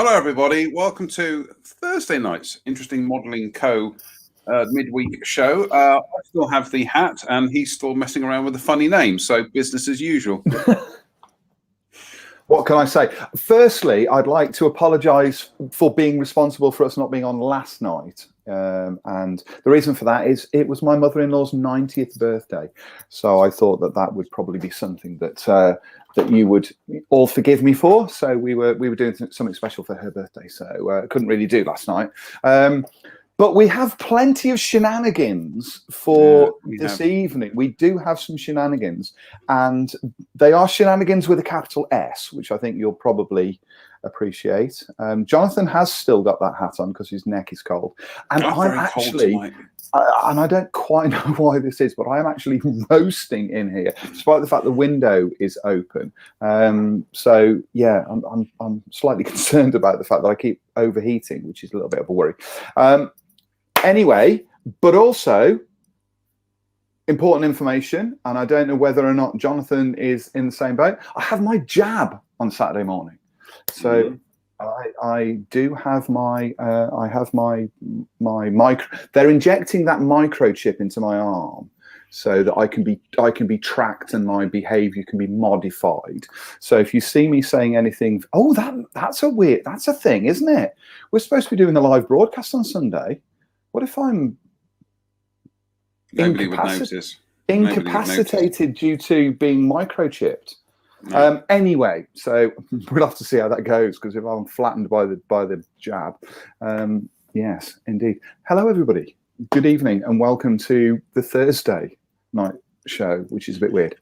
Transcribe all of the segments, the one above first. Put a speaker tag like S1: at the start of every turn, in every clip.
S1: Hello, everybody. Welcome to Thursday night's Interesting Modelling Co. Midweek show. I still have the hat, and he's still messing around with the funny name, so business as usual.
S2: What can I say? Firstly, I'd like to apologise for being responsible for us not being on last night. And the reason for that is it was my mother-in-law's 90th birthday. So I thought that that would probably be something that that you would all forgive me for. So we were doing something special for her birthday. So couldn't really do last night. But we have plenty of shenanigans for this evening. We do have some shenanigans, and they are shenanigans with a capital S, which I think you'll probably appreciate. Jonathan has still got that hat on because his neck is cold. And I'm actually, and I don't quite know why this is, but I am actually roasting in here, despite the fact the window is open. So yeah, I'm slightly concerned about the fact that I keep overheating, which is a little bit of a worry. Anyway, but also important information, and I don't know whether or not Jonathan is in the same boat. I have my jab on Saturday morning, so I do have my my micro. They're injecting that microchip into my arm so that I can be tracked and my behaviour can be modified. So if you see me saying anything, oh, that's a thing, isn't it? We're supposed to be doing a live broadcast on Sunday. What if I'm incapacitated due to being microchipped? No. Anyway, so we'll have to see how that goes, because if I'm flattened by the jab, yes, indeed. Hello, everybody. Good evening, and welcome to the Thursday night show, which is a bit weird.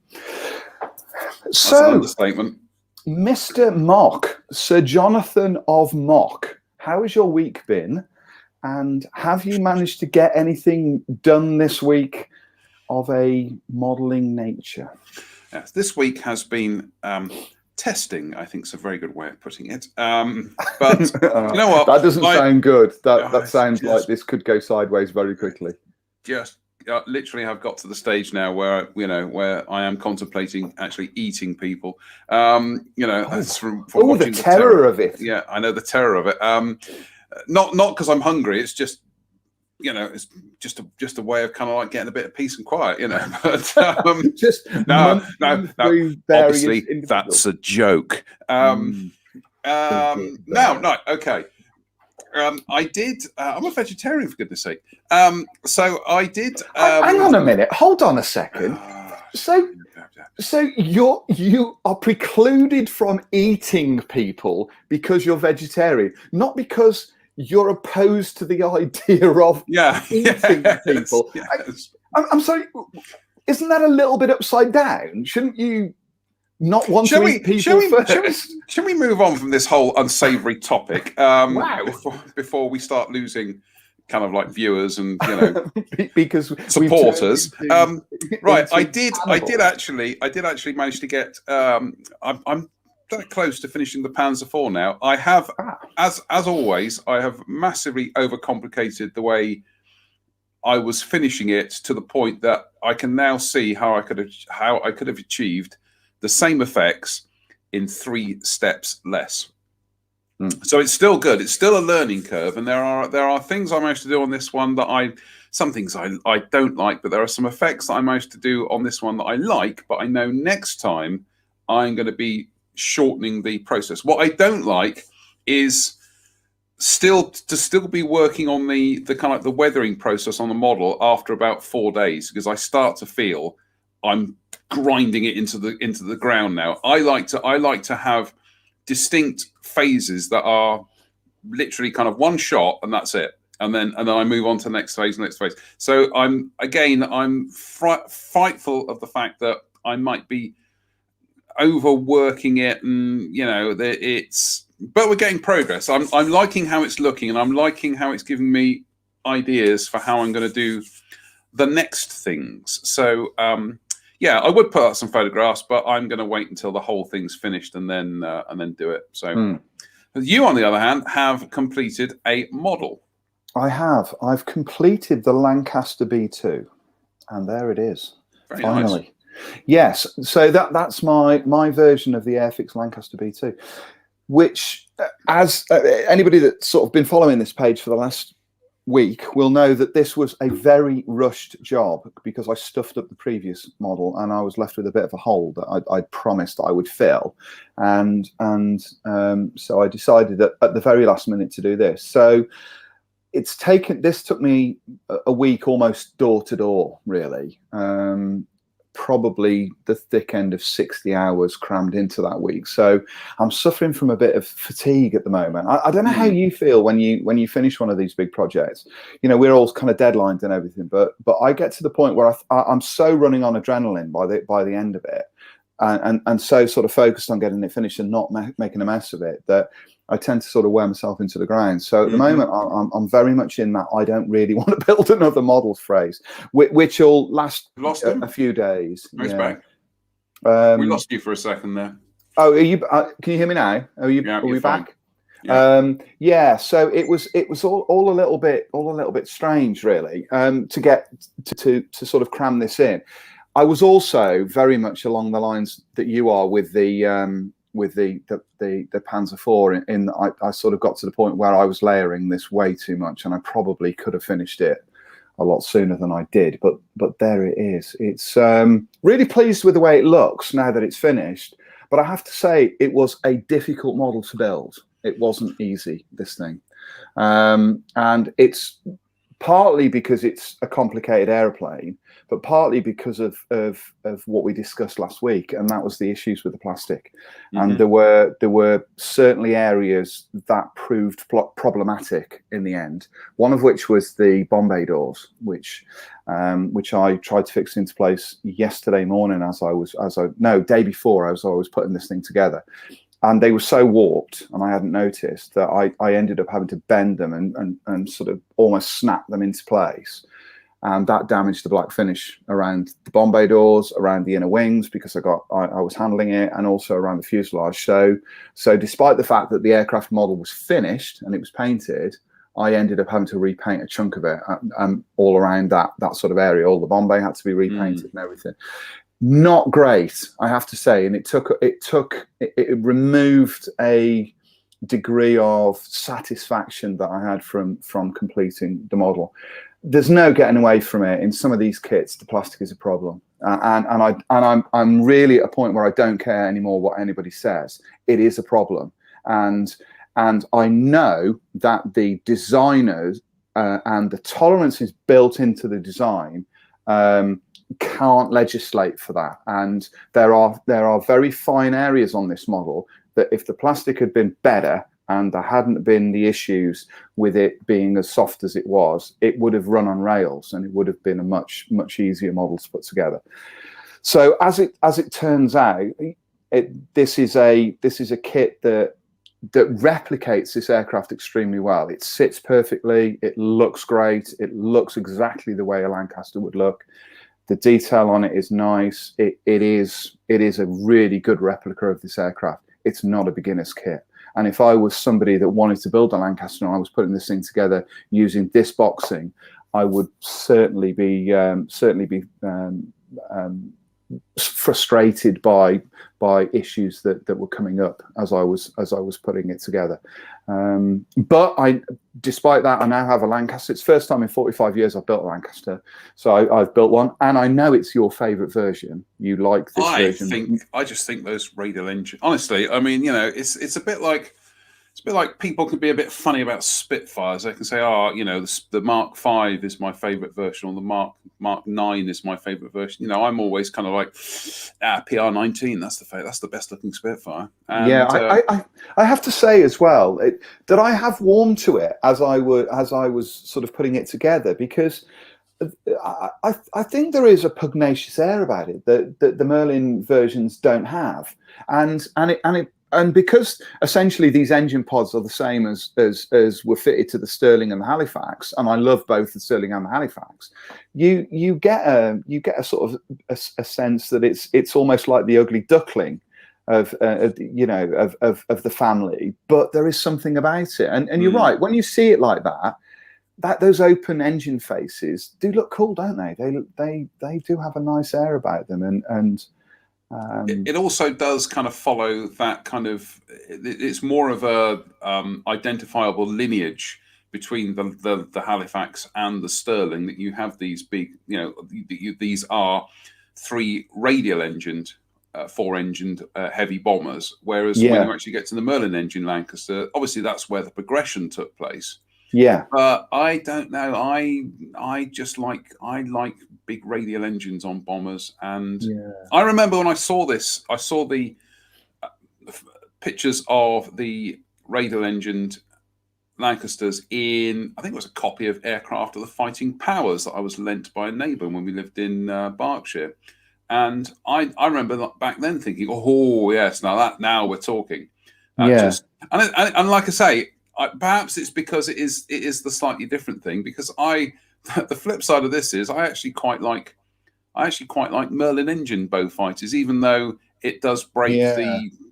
S1: That's an understatement.
S2: Mr. Mock, Sir Jonathan of Mock, how has your week been? And have you managed to get anything done this week of a modelling nature?
S1: Yes, this week has been testing, I think is a very good way of putting it. But you know what?
S2: That doesn't sound good. That sounds like this could go sideways very quickly.
S1: Literally have got to the stage now where I am contemplating actually eating people. From watching
S2: the terror of it.
S1: Yeah, I know the terror of it. Not because I'm hungry. It's just, it's just a way of kind of like getting a bit of peace and quiet, But no. Obviously, that's a joke. Okay. I did. I'm a vegetarian, for goodness sake. So I did.
S2: Hang on a minute. Hold on a second. So you are precluded from eating people because you're vegetarian, not because you're opposed to the idea of eating people.
S1: Yes.
S2: I'm sorry. Isn't that a little bit upside down? Shouldn't you not want to eat people first?
S1: Should we move on from this whole unsavory topic?
S2: Wow.
S1: Before we start losing kind of like viewers and
S2: because
S1: supporters. Right. I did actually manage to get. I'm that close to finishing the Panzer IV now. I have, as always, I have massively overcomplicated the way I was finishing it, to the point that I can now see how I could have achieved the same effects in 3 steps less. So it's still good. It's still a learning curve, and there are things I managed to do on this one that some things I don't like, but there are some effects that I managed to do on this one that I like. But I know next time I'm going to be shortening the process. What I don't like is still be working on the kind of the weathering process on the model after about 4 days, because I start to feel I'm grinding it into the ground now. I like to have distinct phases that are literally kind of one shot and that's it, and then I move on to the next phase. So I'm frightful of the fact that I might be overworking it, and but we're getting progress. I'm liking how it's looking, and I'm liking how it's giving me ideas for how I'm going to do the next things. So I would put out some photographs, but I'm going to wait until the whole thing's finished and then do it. So you, on the other hand, have completed a model.
S2: I have. I've completed the Lancaster B2, and there it is.
S1: Very
S2: finally.
S1: Nice.
S2: Yes, so that's my version of the Airfix Lancaster B2. which, as anybody that's sort of been following this page for the last week will know that this was a very rushed job, because I stuffed up the previous model and I was left with a bit of a hole that I'd promised I would fill, and so I decided that at the very last minute to do this. So this took me a week, almost door to door, really. Probably the thick end of 60 hours crammed into that week. So I'm suffering from a bit of fatigue at the moment. I don't know how you feel when you finish one of these big projects. You know, we're all kind of deadlines and everything, but I get to the point where I'm so running on adrenaline by the end of it, and so sort of focused on getting it finished and not making a mess of it, that I tend to sort of wear myself into the ground. So at the moment, I'm very much in that I don't really want to build another model phrase, which will last a few days.
S1: He's back. We lost you for a second there.
S2: Oh, are you? Can you hear me now? Are we back? Yeah. So it was all a little bit strange, really, to get to sort of cram this in. I was also very much along the lines that you are with the Panzer IV, in that I sort of got to the point where I was layering this way too much, and I probably could have finished it a lot sooner than I did. But there it is. It's really pleased with the way it looks now that it's finished. But I have to say, it was a difficult model to build. It wasn't easy, this thing, and it's partly because it's a complicated airplane, but partly because of what we discussed last week, and that was the issues with the plastic. And there were certainly areas that proved problematic in the end. One of which was the Bombay doors, which I tried to fix into place yesterday morning day before as I was putting this thing together. And they were so warped, and I hadn't noticed, that I ended up having to bend them and sort of almost snap them into place. And that damaged the black finish around the Bombay doors, around the inner wings, because I was handling it, and also around the fuselage. So despite the fact that the aircraft model was finished and it was painted, I ended up having to repaint a chunk of it all around that sort of area. All the Bombay had to be repainted and everything. Not great, I have to say, and it removed a degree of satisfaction that I had from completing the model. There's no getting away from it. In some of these kits, the plastic is a problem, and I'm really at a point where I don't care anymore what anybody says. It is a problem, and I know that the designers and the tolerances built into the design can't legislate for that. And there are very fine areas on this model that, if the plastic had been better and there hadn't been the issues with it being as soft as it was, it would have run on rails, and it would have been a much easier model to put together. So as it turns out, this is a kit that replicates this aircraft extremely well. It sits perfectly. It looks great. It looks exactly the way a Lancaster would look. The detail on it is nice. It is a really good replica of this aircraft. It's not a beginner's kit. And if I was somebody that wanted to build a Lancaster and I was putting this thing together using this boxing, I would certainly be frustrated by issues that were coming up as I was putting it together. But despite that, I now have a Lancaster. It's the first time in 45 years I've built a Lancaster. So I've built one, and I know it's your favorite version. You like this version.
S1: I just think those radial engine, honestly, I mean, you know, it's a bit like people can be a bit funny about Spitfires. They can say, oh, you know, the Mark V is my favorite version, or the Mark 9 is my favorite version. You know, I'm always kind of like, PR19, that's the best looking Spitfire. And,
S2: I have to say as well that I have warmed to it as I was sort of putting it together, because I think there is a pugnacious air about it that the Merlin versions don't have, and because essentially these engine pods are the same as were fitted to the Stirling and the Halifax, and I love both the Stirling and the Halifax, you get a sort of a sense that it's almost like the ugly duckling of the family, but there is something about it, and you're right, when you see it like that those open engine faces do look cool, don't they? They do have a nice air about them, and
S1: It also does kind of follow that kind of. It's more of a identifiable lineage between the Halifax and the Stirling, that you have these big, these are 3 radial engined, 4-engined heavy bombers. Whereas when you actually get to the Merlin engine Lancaster, obviously that's where the progression took place.
S2: Yeah.
S1: But I don't know. I like big radial engines on bombers, and I remember when I saw this, I saw the pictures of the radial engined Lancasters in, I think it was a copy of Aircraft of the Fighting Powers that I was lent by a neighbour when we lived in Berkshire. And I remember back then thinking, oh yes, now we're talking. And like I say, perhaps it's because it is the slightly different thing. Because the flip side of this is I actually quite like Merlin engine bow fighters, even though it does break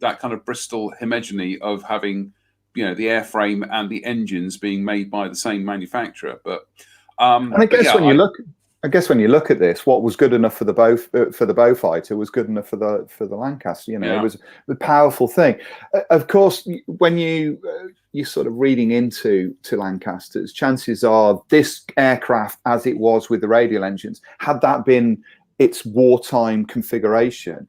S1: that kind of Bristol homogeny of having, the airframe and the engines being made by the same manufacturer. But
S2: and I guess when you look at this, what was good enough for the bow fighter was good enough for the Lancaster. It was the powerful thing. Of course, when you're sort of reading into Lancasters, chances are this aircraft, as it was with the radial engines, had that been its wartime configuration,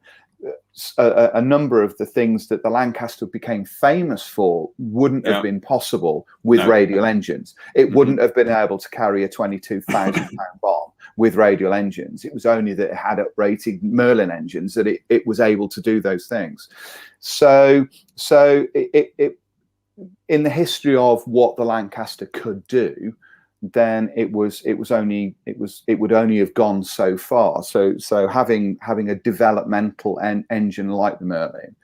S2: a number of the things that the Lancaster became famous for wouldn't have been possible with radial engines. It wouldn't have been able to carry a 22,000-pound bomb with radial engines. It was only that it had uprated Merlin engines that it was able to do those things. So it in the history of what the Lancaster could do, then it would only have gone so far. So having a developmental engine like the Merlin,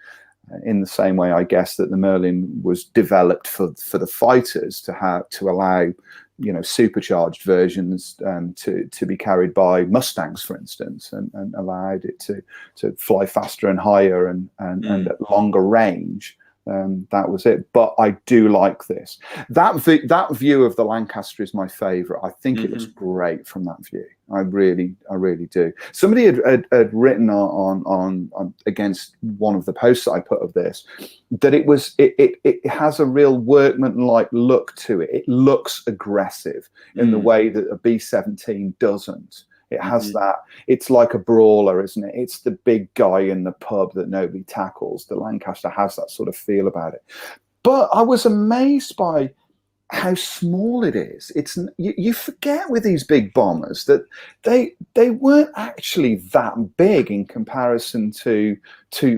S2: in the same way, I guess, that the Merlin was developed for the fighters to allow supercharged versions to be carried by Mustangs, for instance, and allowed it to fly faster and higher and at longer range. That was it. But I do like this. That view of the Lancaster is my favourite. I think it looks great from that view. I really do. Somebody had written on against one of the posts that I put of this that it has a real workmanlike look to it. It looks aggressive in the way that a B-17 doesn't. It has that. It's like a brawler, isn't it? It's the big guy in the pub that nobody tackles. The Lancaster has that sort of feel about it. But I was amazed by how small it is. You forget with these big bombers that they weren't actually that big in comparison to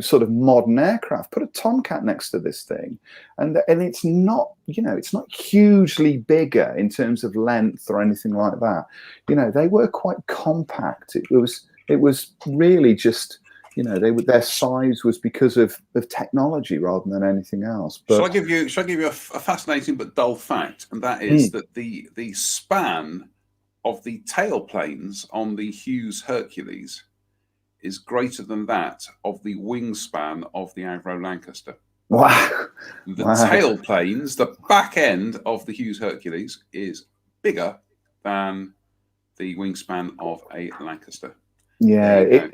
S2: sort of modern aircraft. Put a Tomcat next to this thing, and it's not it's not hugely bigger in terms of length or anything like that. They were quite compact. It was really just. Their size was because of technology rather than anything else. But
S1: shall I give you a fascinating but dull fact, and that is that the span of the tailplanes on the Hughes Hercules is greater than that of the wingspan of the Avro Lancaster.
S2: Wow!
S1: The tailplanes, the back end of the Hughes Hercules, is bigger than the wingspan of a Lancaster.
S2: Yeah.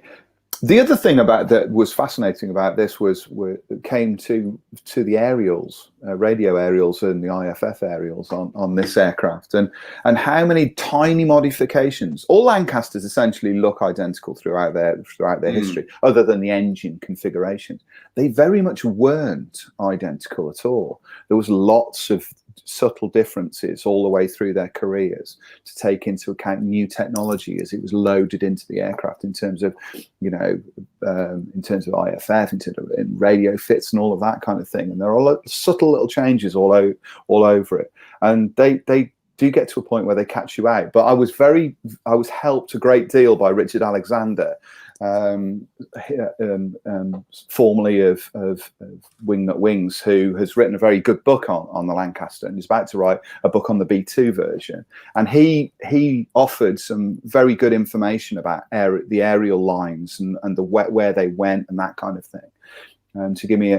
S2: The other thing about that was fascinating about this was it came to the aerials, radio aerials and the IFF aerials on this aircraft, and how many tiny modifications. All Lancasters essentially look identical throughout their history, other than the engine configuration. They very much weren't identical at all. There was lots of subtle differences all the way through their careers to take into account new technology as it was loaded into the aircraft in terms of in terms of IFF, in terms of radio fits and all of that kind of thing. And there are all subtle little changes all over it, and they do get to a point where they catch you out. But I was helped a great deal by Richard Alexander, formerly of Wingnut Wings, who has written a very good book on the Lancaster and is about to write a book on the B2 version. And he offered some very good information about the aerial lines and where they went and that kind of thing. to give me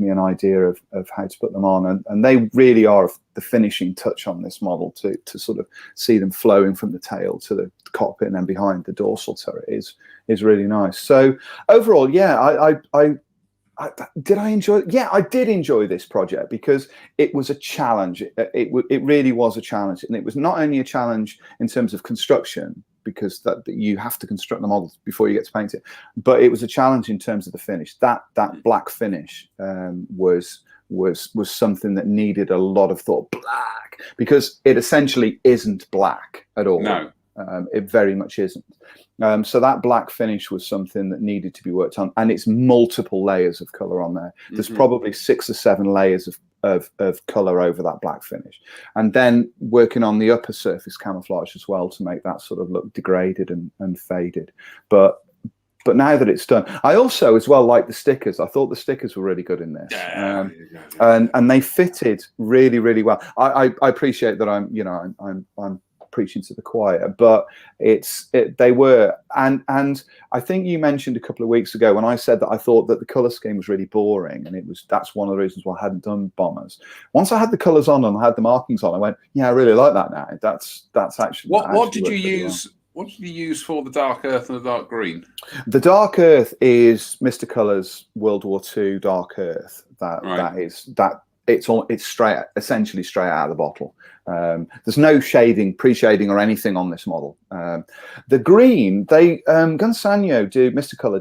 S2: an idea of how to put them on, and they really are the finishing touch on this model to sort of see them flowing from the tail to the cockpit and then behind the dorsal turret is really nice. So overall, yeah, did I enjoy? Yeah, I did enjoy this project because it was a challenge. It really was a challenge, and it was not only a challenge in terms of construction, because that you have to construct the models before you get to paint it, but it was a challenge in terms of the finish. That black finish was something that needed a lot of thought. Black, because it essentially isn't black at all.
S1: No.
S2: It very much isn't. So that black finish was something that needed to be worked on, and it's multiple layers of color on there. There's probably 6 or 7 layers of color over that black finish, and then working on the upper surface camouflage as well to make that sort of look degraded and faded. But now that it's done, I also as well like the stickers. I thought the stickers were really good in this, and they fitted really, really well. I appreciate that I'm preaching to the choir, but they were, and I think you mentioned a couple of weeks ago when I said that I thought that the color scheme was really boring, and that's one of the reasons why I hadn't done bombers. Once I had the colors on and I had the markings on, I went, yeah, I really like that now. That's actually
S1: what did you use? What did you use for the dark earth and the dark green?
S2: The dark earth is Mr. Color's World War II dark earth. It's essentially straight out of the bottle. There's no shading, pre-shading or anything on this model. The green, Gunsanyo Mr. Color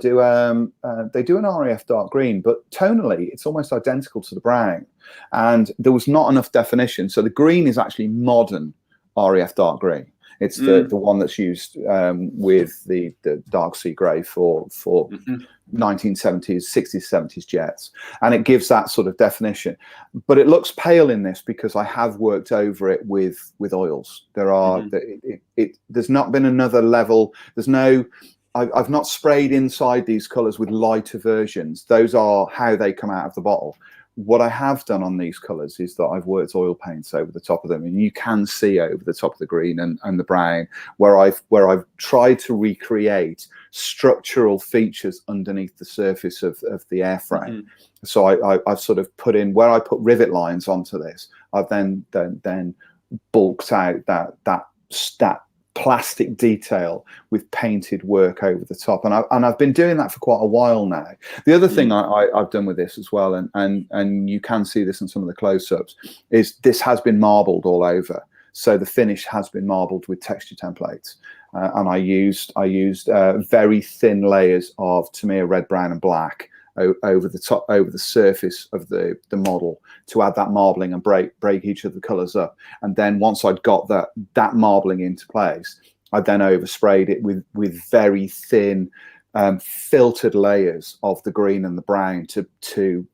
S2: they do an RAF dark green, but tonally it's almost identical to the brown, and there was not enough definition. So the green is actually modern RAF dark green. It's the one that's used with the dark sea grey for 1970s, 60s, 70s jets, and it gives that sort of definition. But it looks pale in this because I have worked over it with oils. There are there's not been another level. There's no. I've not sprayed inside these colours with lighter versions. Those are how they come out of the bottle. What I have done on these colours is that I've worked oil paints over the top of them, and you can see over the top of the green and the brown where I've tried to recreate structural features underneath the surface of the airframe. So I've sort of put in where I put rivet lines onto this. I've then bulked out that plastic detail with painted work over the top, and I've been doing that for quite a while now. The other thing I've done with this as well, and you can see this in some of the close-ups, is this has been marbled all over. So the finish has been marbled with texture templates, and I used very thin layers of Tamiya red, brown, and black over the surface of the model to add that marbling and break each of the colors up. And then once I'd got that marbling into place, I then oversprayed it with very thin filtered layers of the green and the brown to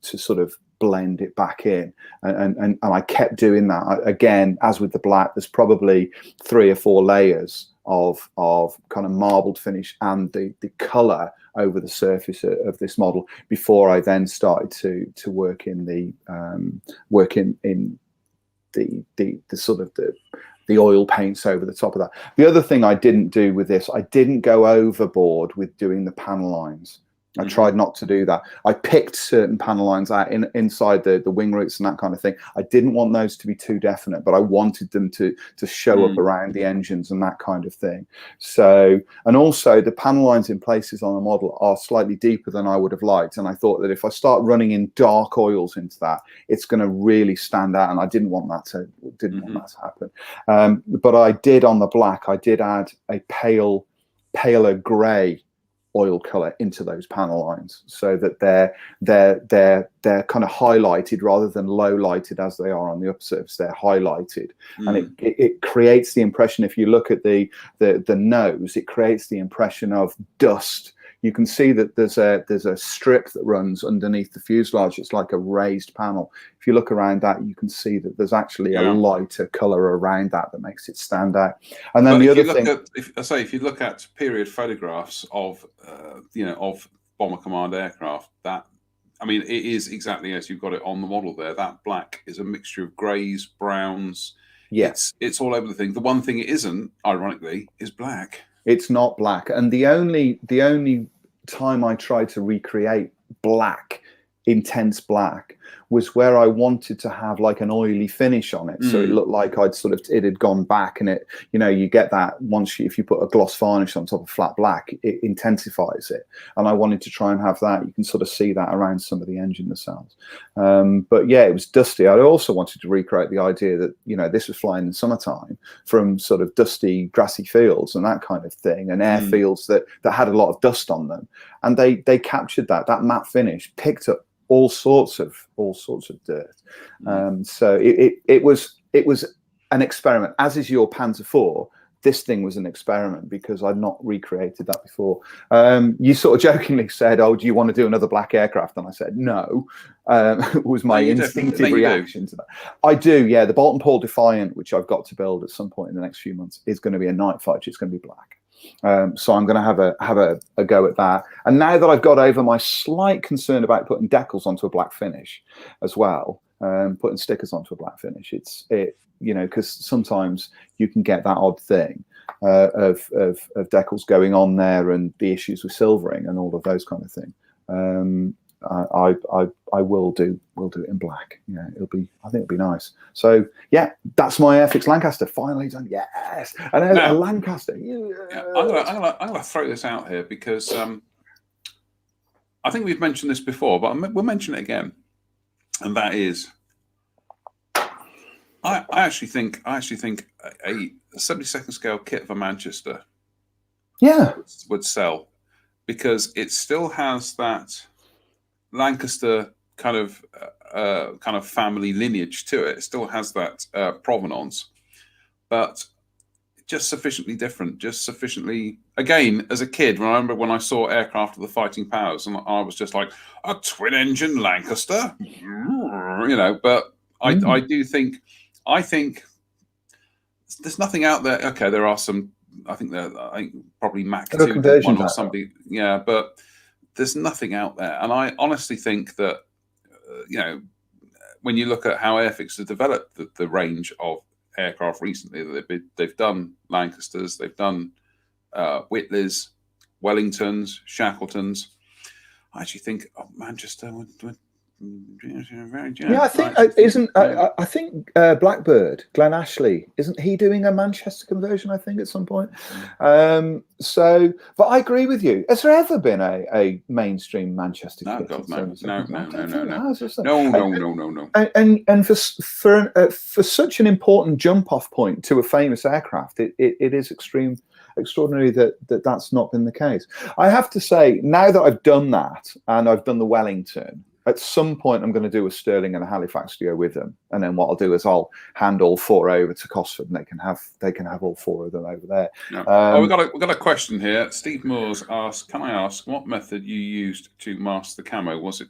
S2: sort of blend it back in, and I kept doing that. Again, as with the black, there's probably 3 or 4 layers of kind of marbled finish and the color over the surface of this model before I then started to work in the sort of the oil paints over the top of that. The other thing I didn't do with this, I didn't go overboard with doing the panel lines. I tried not to do that. I picked certain panel lines out inside the wing roots and that kind of thing. I didn't want those to be too definite, but I wanted them to show up around the engines and that kind of thing. So, and also the panel lines in places on the model are slightly deeper than I would have liked. And I thought that if I start running in dark oils into that, it's going to really stand out. And I didn't want that to happen. But I did on the black, I did add a paler gray oil color into those panel lines so that they're kind of highlighted rather than low lighted as they are on the upper surface. They're highlighted, and it creates the impression, if you look at the nose, it creates the impression of dust. You can see that there's a strip that runs underneath the fuselage. It's like a raised panel. If you look around that, you can see that there's actually a lighter color around that makes it stand out. And then the other thing,
S1: if you look at period photographs of of Bomber Command aircraft, it is exactly as you've got it on the model there. That black is a mixture of greys, browns.
S2: Yes,
S1: it's all over the thing. The one thing it isn't, ironically, is black.
S2: It's not black, and the only time I tried to recreate black intense black was where I wanted to have like an oily finish on it, so it looked like it had gone back, and it, you know, you get that if you put a gloss varnish on top of flat black, it intensifies it, and I wanted to try and have that. You can sort of see that around some of the engine nacelles. But yeah, it was dusty. I also wanted to recreate the idea that, you know, this was flying in the summertime from sort of dusty grassy fields and that kind of thing, and airfields that had a lot of dust on them, and they captured that matte finish picked up all sorts of dirt. So it was an experiment, as is your Panzer IV. This thing was an experiment because I'd not recreated that before. You sort of jokingly said, "Oh, do you want to do another black aircraft?" And I said, "No." Was my instinctive reaction to that. I do, yeah. The Bolt & Paul Defiant, which I've got to build at some point in the next few months, is going to be a night fighter. It's going to be black. So I'm going to have a go at that. And now that I've got over my slight concern about putting decals onto a black finish as well, putting stickers onto a black finish, you know, because sometimes you can get that odd thing of decals going on there, and the issues with silvering and all of those kind of things. I will do it in black. Yeah, I think it'll be nice. So yeah, that's my Airfix Lancaster finally done. Yes, and a Lancaster.
S1: Yeah, I'm gonna throw this out here because I think we've mentioned this before, but we'll mention it again, and that is, I actually think a 72nd scale kit of a Manchester, would sell, because it still has that Lancaster kind of family lineage to it. It still has that provenance, but just sufficiently different, just sufficiently. Again, as a kid, remember when I saw Aircraft of the Fighting Powers, and I was just like, a twin-engine Lancaster, you know. But I think there's nothing out there. Okay, there are some. I think probably Mac 2 one or somebody. Yeah, but there's nothing out there, and I honestly think that you know, when you look at how Airfix has developed the range of aircraft recently, that they've done Lancasters, they've done Whitleys, Wellingtons, Shackletons. I actually think Manchester would
S2: yeah, I think I think Blackbird, Glenn Ashley, isn't he doing a Manchester conversion, I think, at some point? So, but I agree with you. Has there ever been a mainstream Manchester kit? No. And for such an important jump off point to a famous aircraft, it is extraordinary that's not been the case. I have to say, now that I've done that, and I've done the Wellington, at some point I'm going to do a Stirling and a Halifax to go with them, and then what I'll do is I'll hand all four over to Cosford, and they can have all four of them over there.
S1: No. We've got a question here. Steve Moores asks, "Can I ask what method you used to mask the camo? Was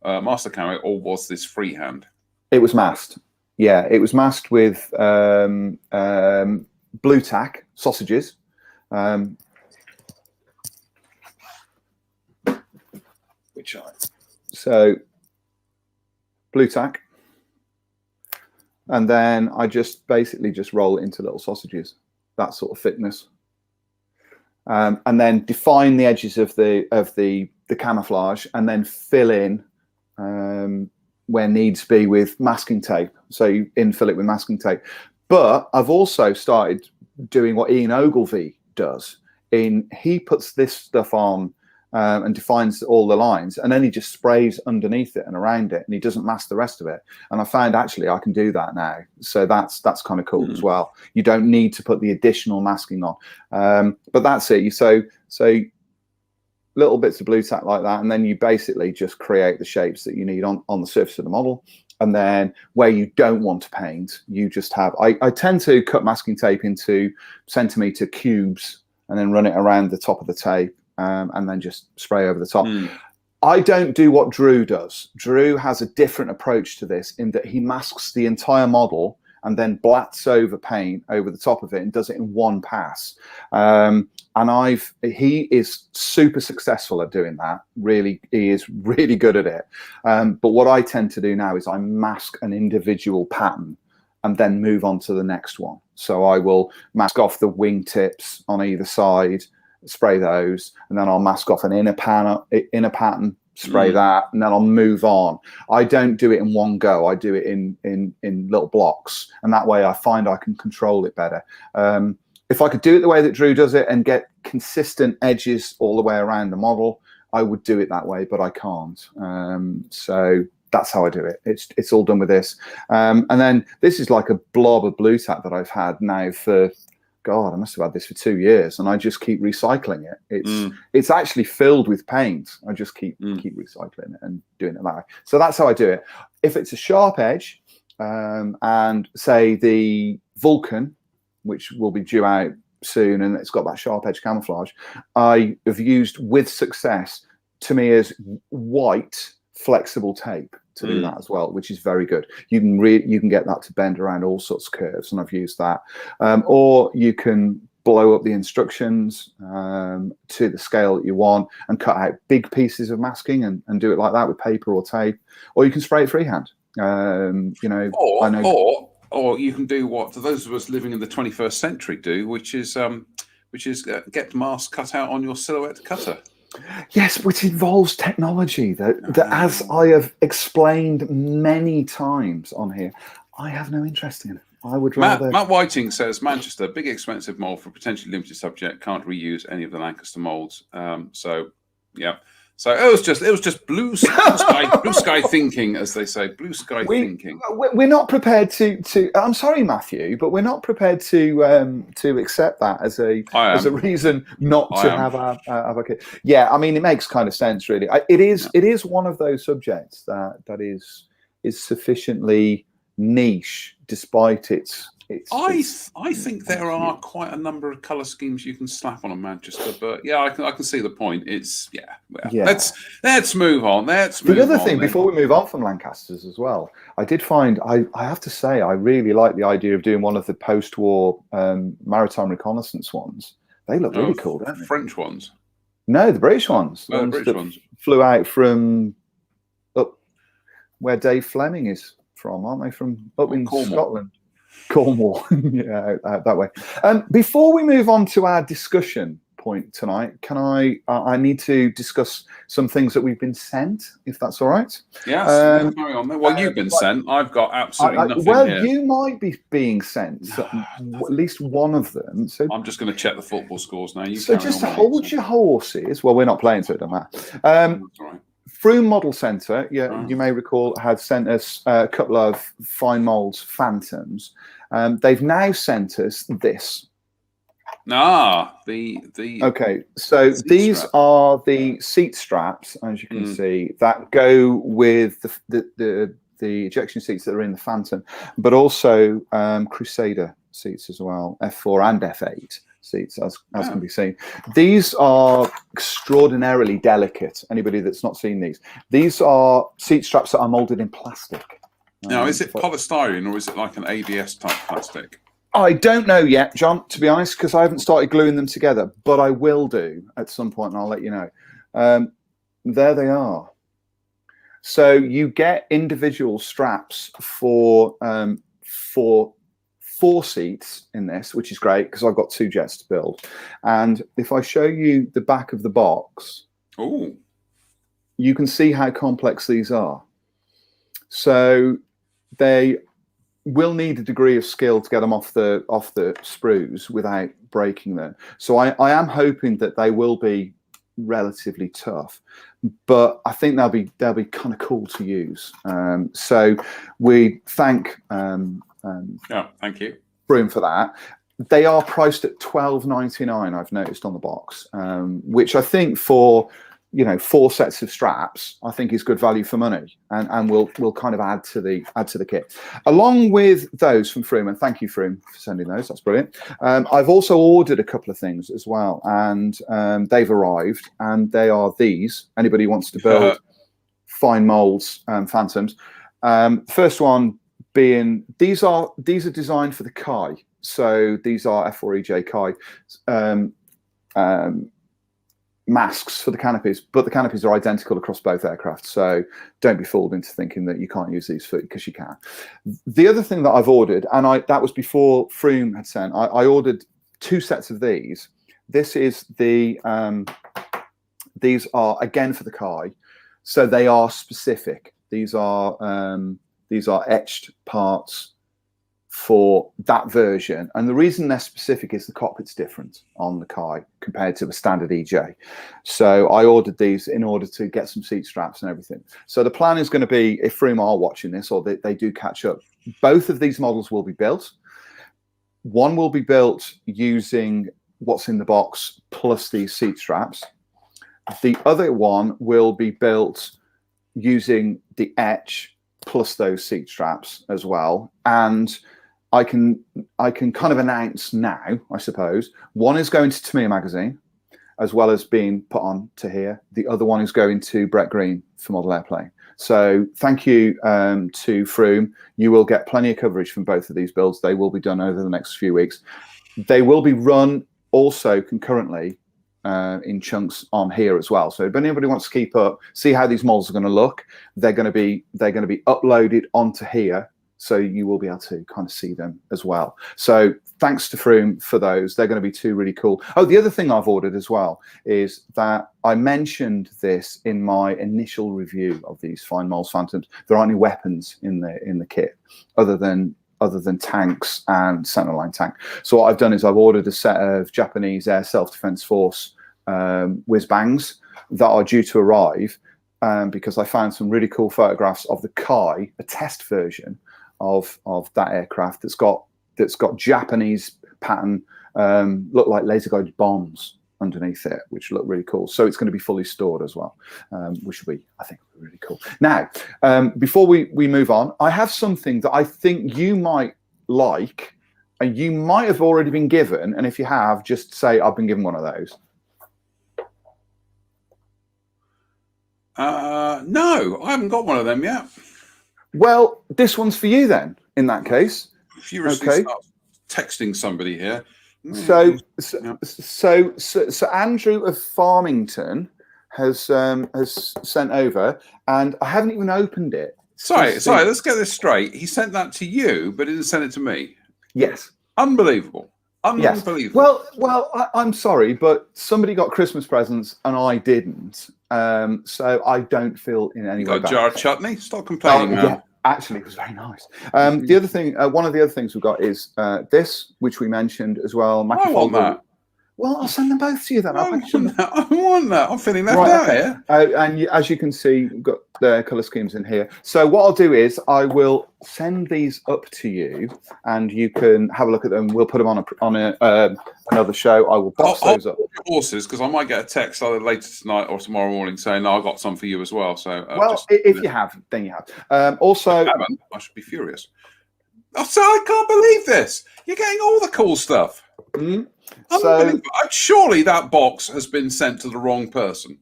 S1: master camo, or was this freehand?"
S2: It was masked. Yeah, it was masked with blue tack sausages. So blue tack, and then I basically just roll it into little sausages, that sort of thickness, and then define the edges of the camouflage, and then fill in where needs be with masking tape. So you infill it with masking tape. But I've also started doing what Ian Ogilvy does. He puts this stuff on and defines all the lines, and then he just sprays underneath it and around it, and he doesn't mask the rest of it. And I found actually I can do that now, so that's kind of cool as well. You don't need to put the additional masking on, but that's it. So little bits of blue tack like that, and then you basically just create the shapes that you need on the surface of the model. And then where you don't want to paint, you just have, I tend to cut masking tape into centimetre cubes and then run it around the top of the tape, and then just spray over the top. I don't do what Drew does. Drew has a different approach to this, in that he masks the entire model and then blats over paint over the top of it and does it in one pass. And he is super successful at doing that. Really, he is really good at it. But what I tend to do now is I mask an individual pattern and then move on to the next one. So I will mask off the wing tips on either side, spray those, and then I'll mask off an inner pattern, spray that, and then I'll move on. I don't do it in one go. I do it in little blocks, and that way I find I can control it better. If I could do it the way that Drew does it and get consistent edges all the way around the model, I would do it that way, but I can't. So that's how I do it. It's all done with this. And then this is like a blob of blue tack that I've had now for, God, I must have had this for 2 years, and I just keep recycling it. It's actually filled with paint. I just keep recycling it and doing it that way. So that's how I do it. If it's a sharp edge, and say the Vulcan, which will be due out soon, and it's got that sharp edge camouflage, I have used with success, to me, as white flexible tape to do that as well, which is very good. You can get that to bend around all sorts of curves, and I've used that. Or you can blow up the instructions to the scale that you want and cut out big pieces of masking and do it like that with paper or tape. Or you can spray it freehand.
S1: Or you can do what those of us living in the 21st century do, which is get masks cut out on your silhouette cutter.
S2: Yes, which involves technology that as I have explained many times on here, I have no interest in. I would rather.
S1: Matt Whiting says Manchester, big expensive mold for potentially limited subject, can't reuse any of the Lancaster molds. So yeah. So it was just blue sky thinking, as they say, blue sky thinking.
S2: We're not prepared to. I'm sorry, Matthew, but we're not prepared to accept that as a reason not to have a kid. Yeah, I mean, it makes kind of sense, really. It is one of those subjects that is sufficiently niche, despite its.
S1: I think there are quite a number of colour schemes you can slap on a Manchester, but yeah, I can see the point. It's yeah. Let's move on. The
S2: other thing before we move on from Lancasters as well, I did find I have to say I really like the idea of doing one of the post-war maritime reconnaissance ones. They look really cool, don't they?
S1: French ones?
S2: No, the British ones.
S1: The British ones
S2: flew out from up where Dave Fleming is from, aren't they? From up in Scotland. Cornwall, yeah, that way. Before we move on to our discussion point tonight, can I need to discuss some things that we've been sent, if that's all right?
S1: Yes, carry on there. Well, you've been sent. I've got absolutely nothing here.
S2: You might be being sent at least one of them. So
S1: I'm just going to check the football scores now.
S2: So just hold your horses. Well, we're not playing, so it doesn't matter.
S1: That's all right.
S2: Froome Model Centre, you may recall, had sent us a couple of fine moulds Phantoms. They've now sent us this. Okay, so these are the seat straps, as you can see, that go with the ejection seats that are in the Phantom, but also Crusader seats as well, F4 and F8. Seats, as can be seen. These are extraordinarily delicate. Anybody that's not seen these are seat straps that are molded in plastic.
S1: Now, is it polystyrene or is it like an ABS type plastic?
S2: I don't know yet, John, to be honest, because I haven't started gluing them together, but I will do at some point, and I'll let you know. There they are. So you get individual straps for 4 seats in this, which is great because I've got 2 jets to build. And if I show you the back of the box, you can see how complex these are. So they will need a degree of skill to get them off the sprues without breaking them. So I am hoping that they will be relatively tough, but I think they'll be kind of cool to use. So we thank
S1: thank you,
S2: Froome, for that. They are priced at $12.99. I've noticed on the box, which I think for 4 sets of straps, I think is good value for money, and will kind of add to the kit. Along with those from Froome, and thank you, Froome, for sending those. That's brilliant. I've also ordered a couple of things as well, and they've arrived, and they are these. Anybody who wants to build fine molds, Phantoms. First one being these are designed for the Kai. So these are F4EJ Kai masks for the canopies, but the canopies are identical across both aircraft. So don't be fooled into thinking that you can't use these because you can. The other thing that I've ordered, and that was before Froome had sent, I ordered 2 sets of these. This is these are again for the Kai. So they are specific. These are etched parts for that version, and the reason they're specific is the cockpit's different on the Kai compared to a standard EJ. So I ordered these in order to get some seat straps and everything. So the plan is going to be, if Froome are watching this or they do catch up, both of these models will be built. One will be built using what's in the box plus these seat straps. The other one will be built using the etch plus those seat straps as well. And I can kind of announce now, I suppose, one is going to Tamiya magazine, as well as being put on to here. The other one is going to Brett Green for Model Airplane. So thank you to Froome. You will get plenty of coverage from both of these builds. They will be done over the next few weeks. They will be run also concurrently in chunks on here as well. So if anybody wants to keep up, see how these models are going to look, they're going to be uploaded onto here. So you will be able to kind of see them as well. So thanks to Froome for those. They're going to be two really cool. Oh, the other thing I've ordered as well is that I mentioned this in my initial review of these Fine Moles Phantoms. There aren't any weapons in the kit other than tanks and Sentinel Line tank. So what I've done is I've ordered a set of Japanese Air Self-Defense Force whiz bangs that are due to arrive because I found some really cool photographs of the Kai, a test version of that aircraft that's got Japanese pattern, look like laser guided bombs underneath it, which look really cool. So it's going to be fully stored as well, which will be, I think, really cool. Now, before we move on, I have something that I think you might like, and you might have already been given. And if you have, just say I've been given one of those.
S1: No, I haven't got one of them yet.
S2: Well, this one's for you then, in that case.
S1: Furiously start texting somebody here.
S2: So Andrew of Farmington has sent over, and I haven't even opened it.
S1: Sorry, let's get this straight. He sent that to you, but he didn't send it to me.
S2: Yes.
S1: Unbelievable. Unbelievable.
S2: Yes. Well, I'm sorry, but somebody got Christmas presents and I didn't. So I don't feel in any way
S1: got a jar of chutney? Stop complaining, man.
S2: Yeah, actually, it was very nice. The other thing, one of the other things we've got is this, which we mentioned as well.
S1: I want that.
S2: Well, I'll send them both to you then.
S1: I want that. I'm feeling left out here.
S2: And as you can see, we've got the colour schemes in here. So what I'll do is I will send these up to you, and you can have a look at them. We'll put them on another show. I will box those up.
S1: Horses, because I might get a text either later tonight or tomorrow morning saying, "No, I got some for you as well." So,
S2: if you have, then you have. Also,
S1: if I haven't, I should be furious. So I can't believe this. You're getting all the cool stuff.
S2: Mm-hmm.
S1: So, surely that box has been sent to the wrong person.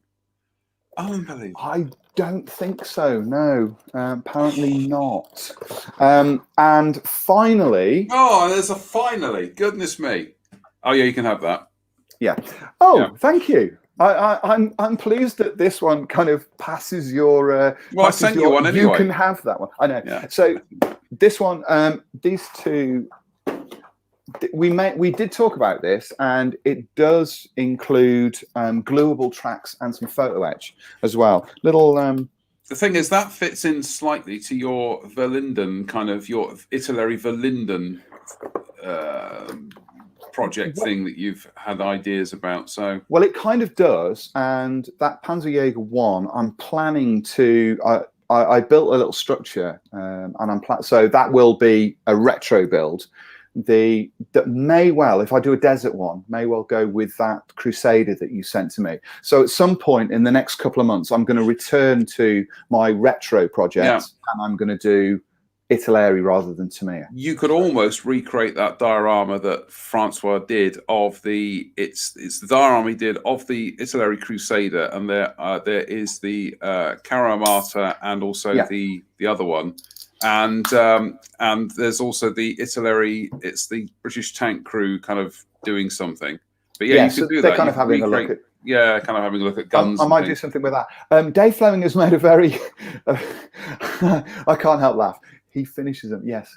S1: Unbelievable.
S2: I don't think so. No, apparently not. And finally,
S1: there's a finally. Goodness me. Oh yeah, you can have that.
S2: Yeah. Oh, yeah. Thank you. I'm pleased that this one kind of passes your.
S1: Well, I sent you one anyway.
S2: You can have that one. I know.
S1: Yeah.
S2: So this one, these two. We did talk about this, and it does include gluable tracks and some photo etch as well. Little.
S1: The thing is that fits in slightly to your Verlinden kind of your Italeri Verlinden project thing that you've had ideas about. So
S2: well, it kind of does, and that Panzerjäger 1, I'm planning to. I built a little structure, and so that will be a retro build. That may well, if I do a desert one, may well go with that Crusader that you sent to me. So at some point in the next couple of months, I'm going to return to my retro project, and I'm going to do Italeri rather than Tamiya.
S1: You could almost recreate that diorama that Francois did of the it's the diorama he did of the Italeri Crusader, and there is the Cara Armata and also the other one. And there's also the Italeri, it's the British tank crew kind of doing something. But you could do that.
S2: Kind of having a look at
S1: kind of having a look at guns.
S2: I might do something with that. Dave Fleming has made a very I can't help laugh. He finishes them, yes.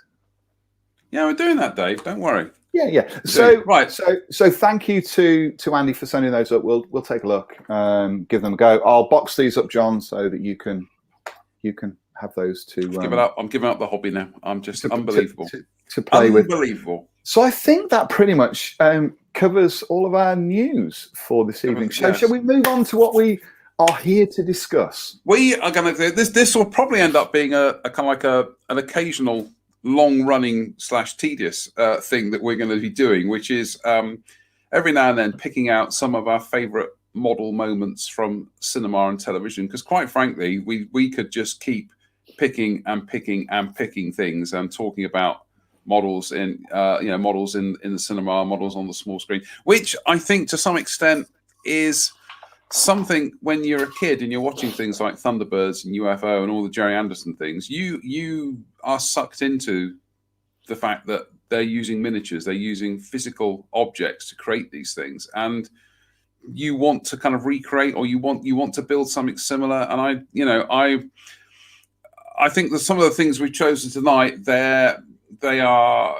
S1: Yeah, we're doing that, Dave. Don't worry.
S2: Yeah. So thank you to Andy for sending those up. We'll take a look, give them a go. I'll box these up, John, so that you can have those to
S1: give it up. I'm giving up the hobby now. I'm just unbelievable
S2: to play with.
S1: Unbelievable.
S2: So I think that pretty much covers all of our news for this evening. So shall we move on to what we are here to discuss?
S1: We are going to do this. This will probably end up being a kind of like an occasional long-running / tedious thing that we're going to be doing, which is every now and then picking out some of our favourite model moments from cinema and television. Because quite frankly, we could just keep picking things and talking about models in models in the cinema, models on the small screen, which I think to some extent is something when you're a kid and you're watching things like Thunderbirds and UFO and all the Jerry Anderson things, you are sucked into the fact that they're using miniatures, they're using physical objects to create these things, and you want to kind of recreate, or you want to build something similar. And I think that some of the things we've chosen tonight, they are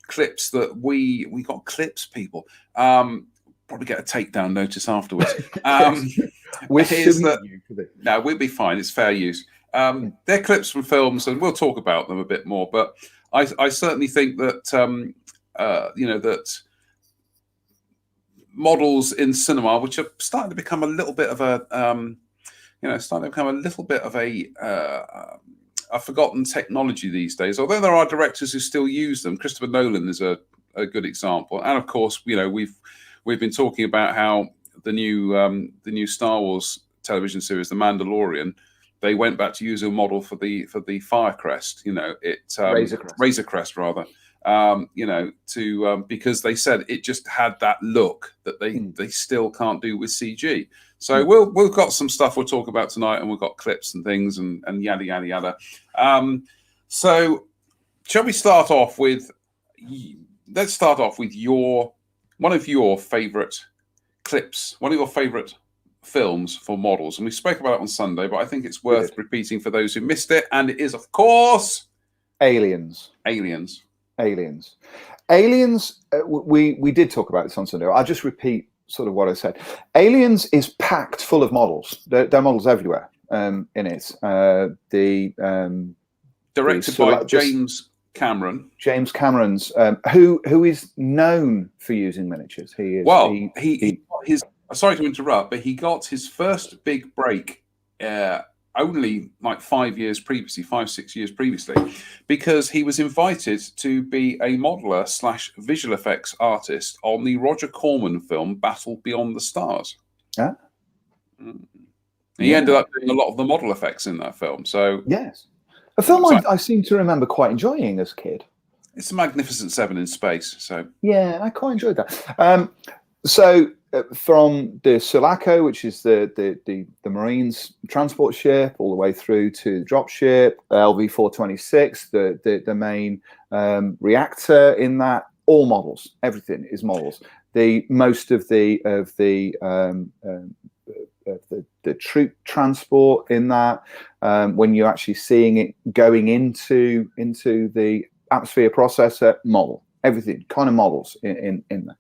S1: clips that we got clips, people. Probably get a takedown notice afterwards.
S2: We'll
S1: be fine. It's fair use. They're clips from films, and we'll talk about them a bit more. But I certainly think that that models in cinema, which are starting to become a little bit of a forgotten technology these days. Although there are directors who still use them. Christopher Nolan is a good example, and of course, we've been talking about how the new Star Wars television series, The Mandalorian, they went back to use a model for the Firecrest, Razor Crest rather, because they said it just had that look that they still can't do with CG. So we've got some stuff we'll talk about tonight, and we've got clips and things and yada yada yada. So shall we start off with? Let's start off with one of your favourite clips, one of your favourite films for models. And we spoke about it on Sunday, but I think it's worth repeating for those who missed it. And it is, of course,
S2: Aliens. We did talk about this on Sunday. I'll just repeat sort of what I said. Aliens is packed full of models. There are models everywhere in it.
S1: Directed by James Cameron's
S2: who is known for using miniatures. He is
S1: sorry to interrupt, but he got his first big break only like 5 years previously, 6 years previously, because he was invited to be a modeler / visual effects artist on the Roger Corman film Battle Beyond the Stars.
S2: Yeah.
S1: He ended up doing a lot of the model effects in that film. So
S2: yes. A film I seem to remember quite enjoying as a kid.
S1: It's a Magnificent Seven in space. So
S2: yeah, I quite enjoyed that. From the Sulaco, which is the Marines transport ship, all the way through to the drop ship, LV-426, the main reactor in that, all models. Everything is models. Most of the troop transport in that, when you're actually seeing it going into the atmosphere processor, model, everything kind of models in there.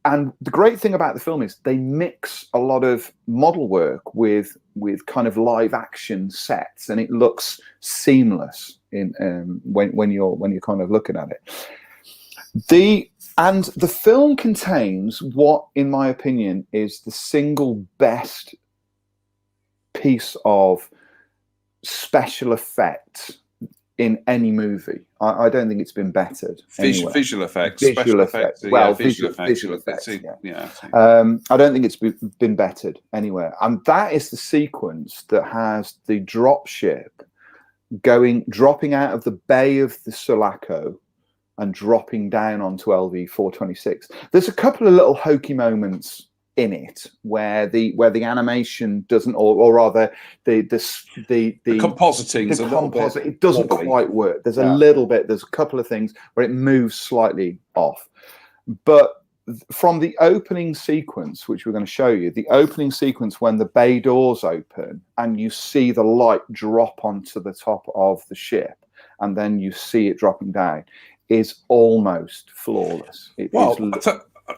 S2: And the great thing about the film is they mix a lot of model work with kind of live action sets, and it looks seamless in when you're kind of looking at it. The film contains what, in my opinion, is the single best piece of special effects in any movie. I don't think it's been bettered.
S1: Visual effects.
S2: Visual effects. Well, visual effects. Yeah. I don't think it's been bettered anywhere. And that is the sequence that has the drop ship dropping out of the bay of the Sulaco and dropping down onto LV-426. There's a couple of little hokey moments in it where the animation doesn't, or rather the
S1: compositing,
S2: it doesn't quite work. There's there's a couple of things where it moves slightly off. But from the opening sequence, which we're going to show you, the opening sequence when the bay doors open and you see the light drop onto the top of the ship, and then you see it dropping down, is almost flawless.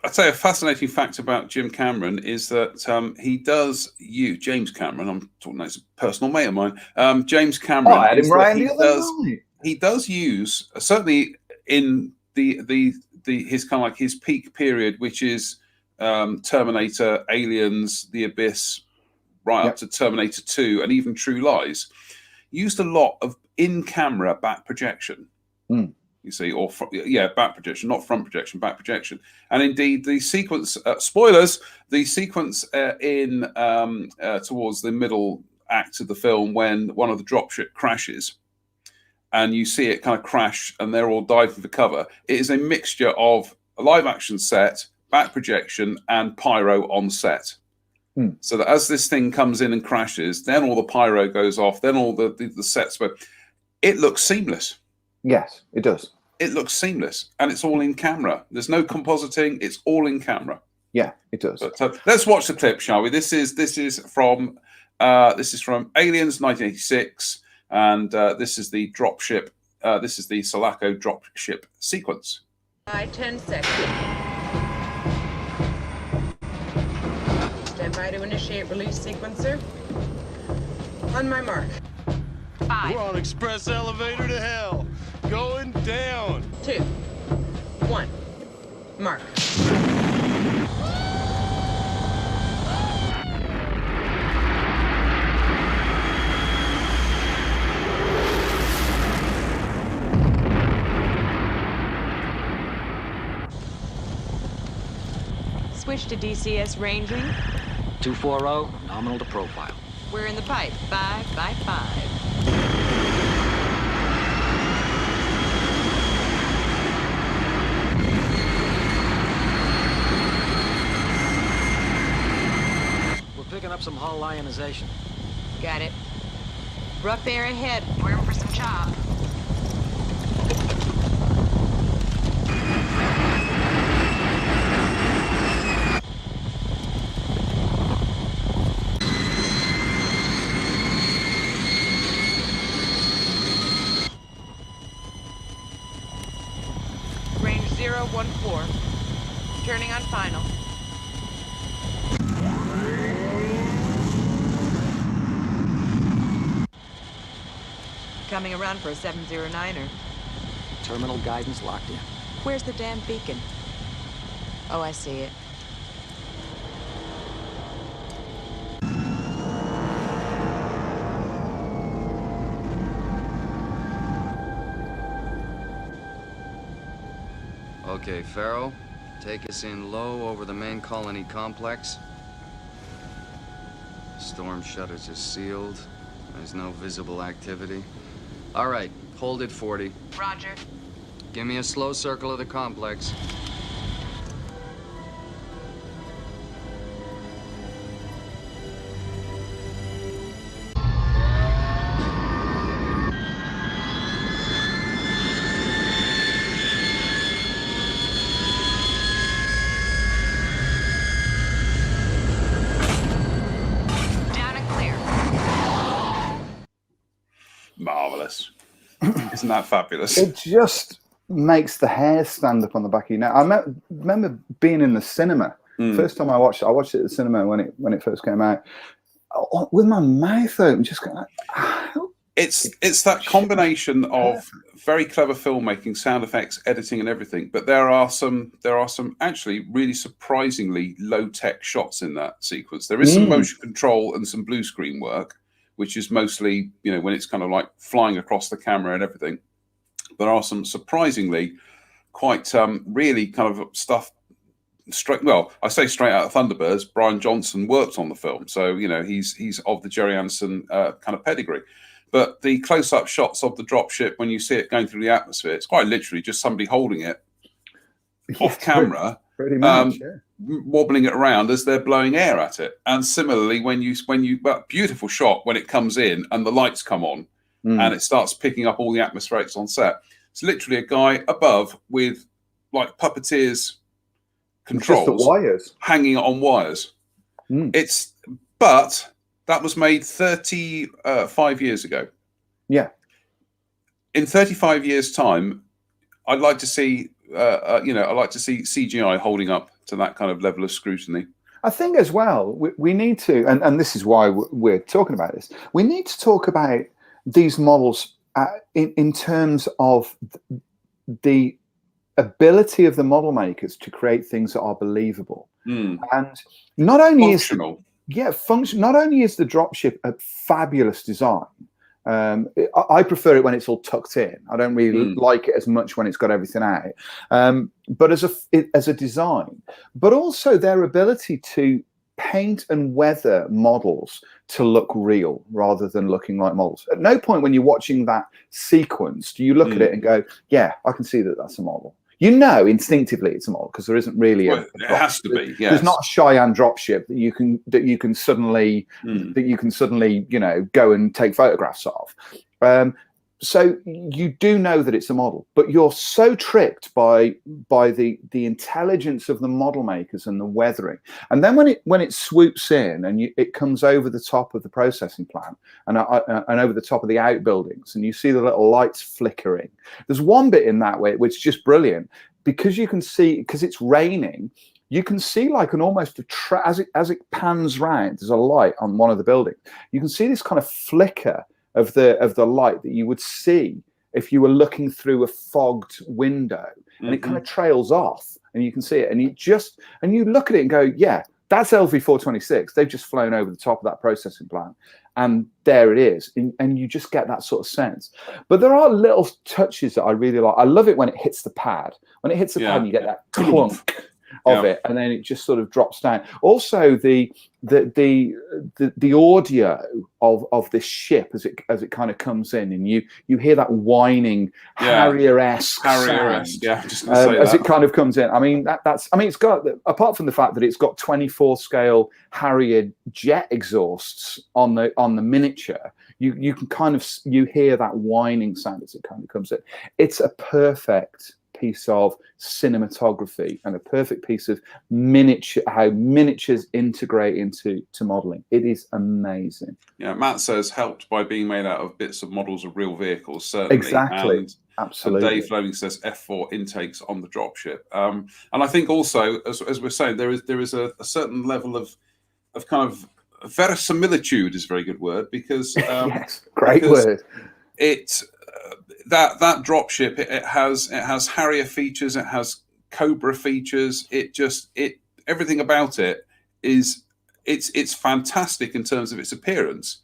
S1: I'd say a fascinating fact about Jim Cameron is that he does use James Cameron. I'm talking about a personal mate of mine. James Cameron.
S2: I had him right the other night.
S1: He does use, certainly in his kind of like his peak period, which is Terminator, Aliens, The Abyss, right up to Terminator 2, and even True Lies. Used a lot of in-camera back projection. You see, or back projection, not front projection, back projection. And indeed, the sequence, spoilers, the sequence in towards the middle act of the film when one of the dropship crashes, and you see it kind of crash, and they're all diving for cover. It is a mixture of a live action set, back projection, and pyro on set. So that as this thing comes in and crashes, then all the pyro goes off, then all the sets, but it looks seamless.
S2: Yes, it does.
S1: It looks seamless, and it's all in camera. There's no compositing; it's all in camera.
S2: Yeah, it does.
S1: So let's watch the clip, shall we? This is from Aliens 1986, and this is the dropship. This is the Sulaco dropship sequence.
S3: 10 seconds. Stand by to initiate release sequencer. On my mark. 5.
S4: We're on express elevator to hell. Going down.
S3: 2, 1. Mark.
S5: Switch to DCS ranging.
S6: 240, nominal to profile.
S5: We're in the pipe. 5 by 5.
S6: Picking up some hull ionization.
S5: Got it. Rough air ahead. We're in for some chop. Range 014. Turning on final. Coming around for a 709er.
S6: Terminal guidance locked in.
S5: Where's the damn beacon? Oh, I see it.
S7: Okay, Farrow, take us in low over the main colony complex. Storm shutters are sealed. There's no visible activity. All right, hold it 40.
S5: Roger.
S7: Give me a slow circle of the complex.
S1: Marvelous. Isn't that fabulous?
S2: It just makes the hair stand up on the back of your neck. I remember being in the cinema. First time I watched it at the cinema when it first came out, with my mouth open, just going like,
S1: it's that combination of very clever filmmaking, sound effects, editing, and everything. But there are some actually really surprisingly low-tech shots in that sequence. There is some motion control and some blue screen work, which is mostly, when it's kind of like flying across the camera and everything. There are some surprisingly quite really kind of stuff straight. Well, I say straight out of Thunderbirds. Brian Johnson worked on the film, so he's of the Jerry Anderson kind of pedigree. But the close-up shots of the dropship, when you see it going through the atmosphere, it's quite literally just somebody holding it off camera.
S2: Pretty much,
S1: wobbling it around as they're blowing air at it. And similarly, when you beautiful shot when it comes in and the lights come on and it starts picking up all the atmospherics on set. It's literally a guy above with like puppeteers controls,
S2: just the wires
S1: hanging on wires. But that was made 35 years ago.
S2: Yeah.
S1: In 35 years' time, I'd like to see, I'd like to see CGI holding up to that kind of level of scrutiny.
S2: I think as well, we need to, and this is why we're talking about this, we need to talk about these models in terms of the ability of the model makers to create things that are believable. And not only
S1: functional.
S2: Not only is the dropship a fabulous design, I prefer it when it's all tucked in. I don't really like it as much when it's got everything out. But as a design, but also their ability to paint and weather models to look real rather than looking like models. At no point when you're watching that sequence do you look at it and go, yeah, I can see that that's a model. You know instinctively it's a model because there isn't really
S1: it has to be. Yes.
S2: There's not a Cheyenne dropship that you can suddenly go and take photographs of. So you do know that it's a model, but you're so tricked by the intelligence of the model makers and the weathering. And then when it swoops in and it comes over the top of the processing plant and over the top of the outbuildings, and you see the little lights flickering. There's one bit in that way which is just brilliant because you can see, because it's raining, you can see like an almost as it pans round. There's a light on one of the buildings. You can see this kind of flicker of the light that you would see if you were looking through a fogged window, and it kind of trails off and you can see it, and you look at it and go, yeah, that's LV-426. They've just flown over the top of that processing plant, and there it is, and you just get that sort of sense. But there are little touches that I really like. I love it when it hits the pad. When it hits the pad, and you get that clunk of it, and then it just sort of drops down. Also, the audio of this ship as it kind of comes in, and you hear that whining Harrier-esque sound,
S1: just gonna say
S2: as
S1: that.
S2: it kind of comes in. I mean, it's got, apart from the fact that it's got 24 scale Harrier jet exhausts on the miniature, you can kind of hear that whining sound as it kind of comes in. It's a perfect piece of cinematography and a perfect piece of how miniatures integrate into modeling. It is amazing.
S1: Yeah, Matt says helped by being made out of bits of models of real vehicles. Certainly,
S2: exactly. Absolutely.
S1: And Dave Fleming says F4 intakes on the dropship. And I think also, as we're saying, there is a certain level of kind of verisimilitude is a very good word because
S2: yes, great word.
S1: That dropship, it has Harrier features, it has Cobra features. Everything about it it's fantastic in terms of its appearance,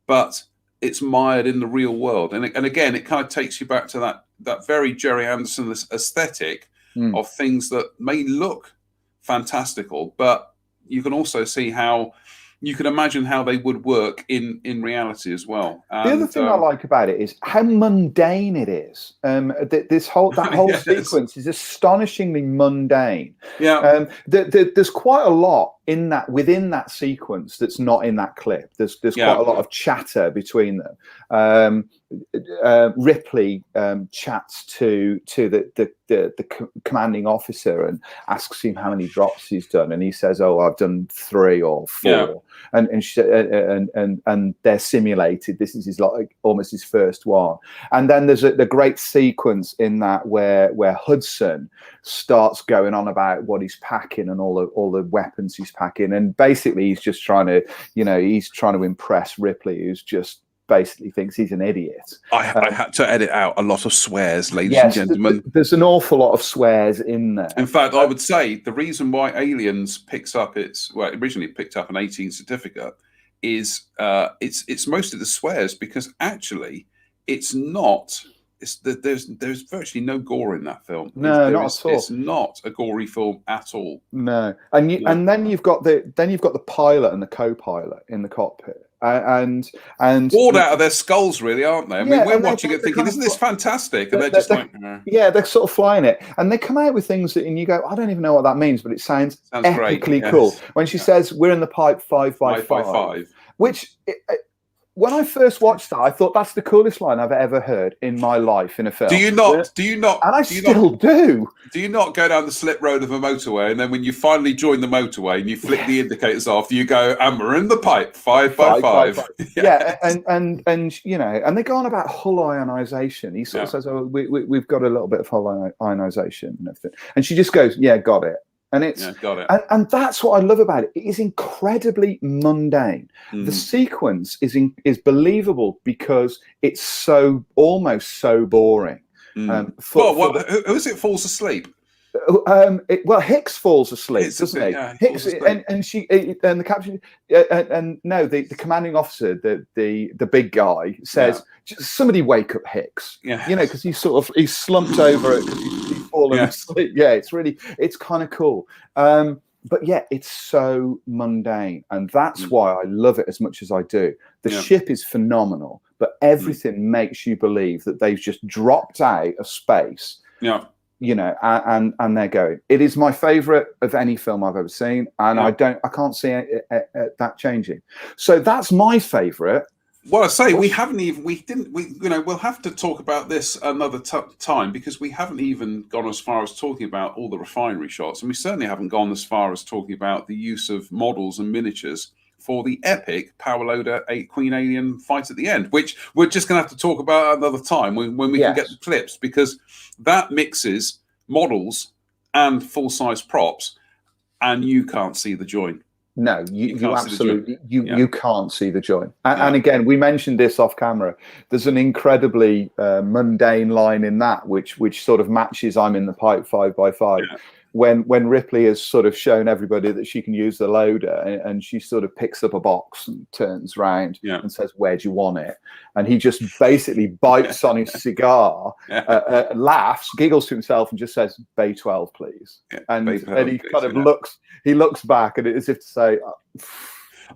S1: but it's mired in the real world. And again, it kind of takes you back to that very Jerry Anderson aesthetic of things that may look fantastical, but you can also see how you can imagine how they would work in reality as well. And
S2: the other thing I like about it is how mundane it is. That whole
S1: yes.
S2: sequence is astonishingly mundane.
S1: Yeah.
S2: There's quite a lot within that sequence that's not in that clip. There's quite a lot of chatter between them. Ripley chats to the commanding officer and asks him how many drops he's done, and he says, "Oh, I've done 3 or 4."
S1: Yeah.
S2: And she and they're simulated. This is almost his first one. And then there's the great sequence in that where Hudson starts going on about what he's packing and all the weapons he's packing, and basically he's just trying to impress Ripley, who's just basically thinks he's an idiot. I
S1: had to edit out a lot of swears, ladies and gentlemen.
S2: There's an awful lot of swears in there.
S1: In fact, I would say the reason why Aliens originally picked up an 18 certificate is it's mostly the swears, because actually it's not. There's virtually no gore in that film.
S2: No, not at all.
S1: It's not a gory film at all.
S2: No, and then you've got the pilot and the co-pilot in the cockpit. And
S1: bored out of their skulls, really, aren't they? I mean, we're watching it thinking, isn't this fantastic? And they're just like,
S2: they're sort of flying it, and they come out with things and you go, I don't even know what that means, but it sounds epically
S1: great,
S2: cool.
S1: yes.
S2: When she says, "We're in the pipe 5 by 5," which when I first watched that, I thought that's the coolest line I've ever heard in my life in a film.
S1: Do you not? Do you not?
S2: And I
S1: do you
S2: still
S1: not,
S2: do.
S1: Do you not go down the slip road of a motorway, and then when you finally join the motorway and you flick the indicators off, you go, and we're in the pipe, 5 by 5.
S2: Yeah, and you know, and they go on about hull ionization. He sort of says, "Oh, we've got a little bit of hull ionization and everything," and she just goes, "Yeah, got it." And it's
S1: got it.
S2: And that's what I love about it. It is incredibly mundane. The sequence is believable because it's so almost so boring.
S1: Who is it falls asleep?
S2: Well, Hicks falls asleep, doesn't he?
S1: Yeah,
S2: Hicks and she and the captain and no, the commanding officer, the big guy says, "Somebody wake up Hicks." Yeah, you know, because he's slumped over it because he's fallen asleep. Yeah, it's kind of cool. But yeah, it's so mundane, and that's why I love it as much as I do. The ship is phenomenal, but everything makes you believe that they've just dropped out of space. Yeah. You know, and they're going. It is my favorite of any film I've ever seen, and I can't see that changing. So that's my favorite.
S1: Well, I say we'll have to talk about this another time, because we haven't even gone as far as talking about all the refinery shots, and we certainly haven't gone as far as talking about the use of models and miniatures for the epic Power Loader Queen Alien fight at the end, which we're just going to have to talk about another time when we can get the clips, because that mixes models and full-size props, and you can't see the join.
S2: No, you absolutely you can't see the join. And again, we mentioned this off camera. There's an incredibly mundane line in that which sort of matches "I'm in the pipe 5 by 5." When Ripley has sort of shown everybody that she can use the loader, and she sort of picks up a box and turns round and says, "Where do you want it?" And he just basically bites on his cigar, laughs, giggles to himself, and just says, "Bay 12, please." And he kind of looks back, and as if to say,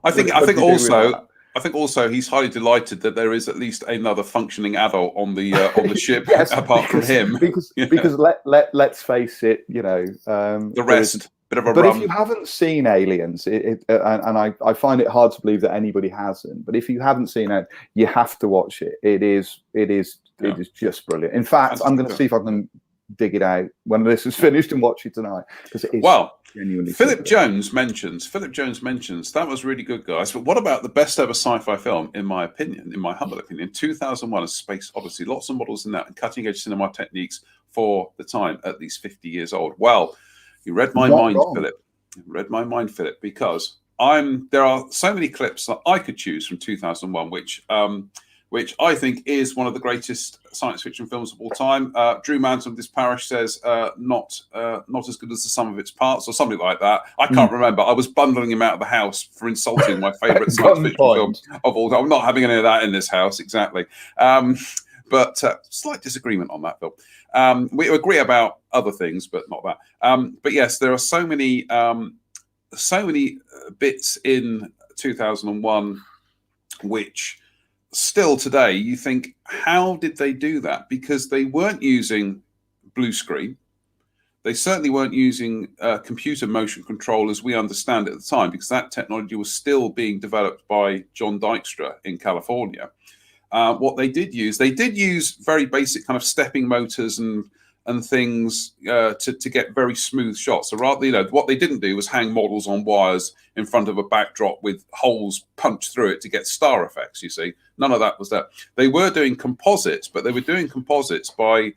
S1: I think also he's highly delighted that there is at least another functioning adult on the ship apart from him.
S2: Because let's face it, you know,
S1: the rest bit of a
S2: but
S1: rum.
S2: If you haven't seen Aliens, and I find it hard to believe that anybody hasn't, but if you haven't seen it, you have to watch it. It is just brilliant. In fact, I'm going to see if I can dig it out when this is finished and watch it tonight, because it is genuinely.
S1: Philip Jones mentions that was really good, guys. But what about the best ever sci-fi film, in my humble opinion, 2001: A Space Odyssey? Lots of models in that and cutting edge cinema techniques for the time, at least 50 years old. Well, you read my mind, Philip. You read my mind, Philip, because there are so many clips that I could choose from 2001, which I think is one of the greatest science fiction films of all time. Drew Manton of This Parish says not as good as the sum of its parts, or something like that. I can't remember. I was bundling him out of the house for insulting my favourite science fiction film of all time. I'm not having any of that in this house, exactly. But slight disagreement on that film. We agree about other things, but not that. But yes, there are so many bits in 2001 which still today you think, how did they do that? Because they weren't using blue screen. They certainly weren't using computer motion control as we understand it at the time, because that technology was still being developed by John Dykstra in California. What they did use very basic kind of stepping motors and things to get very smooth shots. So rather, what they didn't do was hang models on wires in front of a backdrop with holes punched through it to get star effects, you see. None of that was that. They were doing composites, but they were doing composites by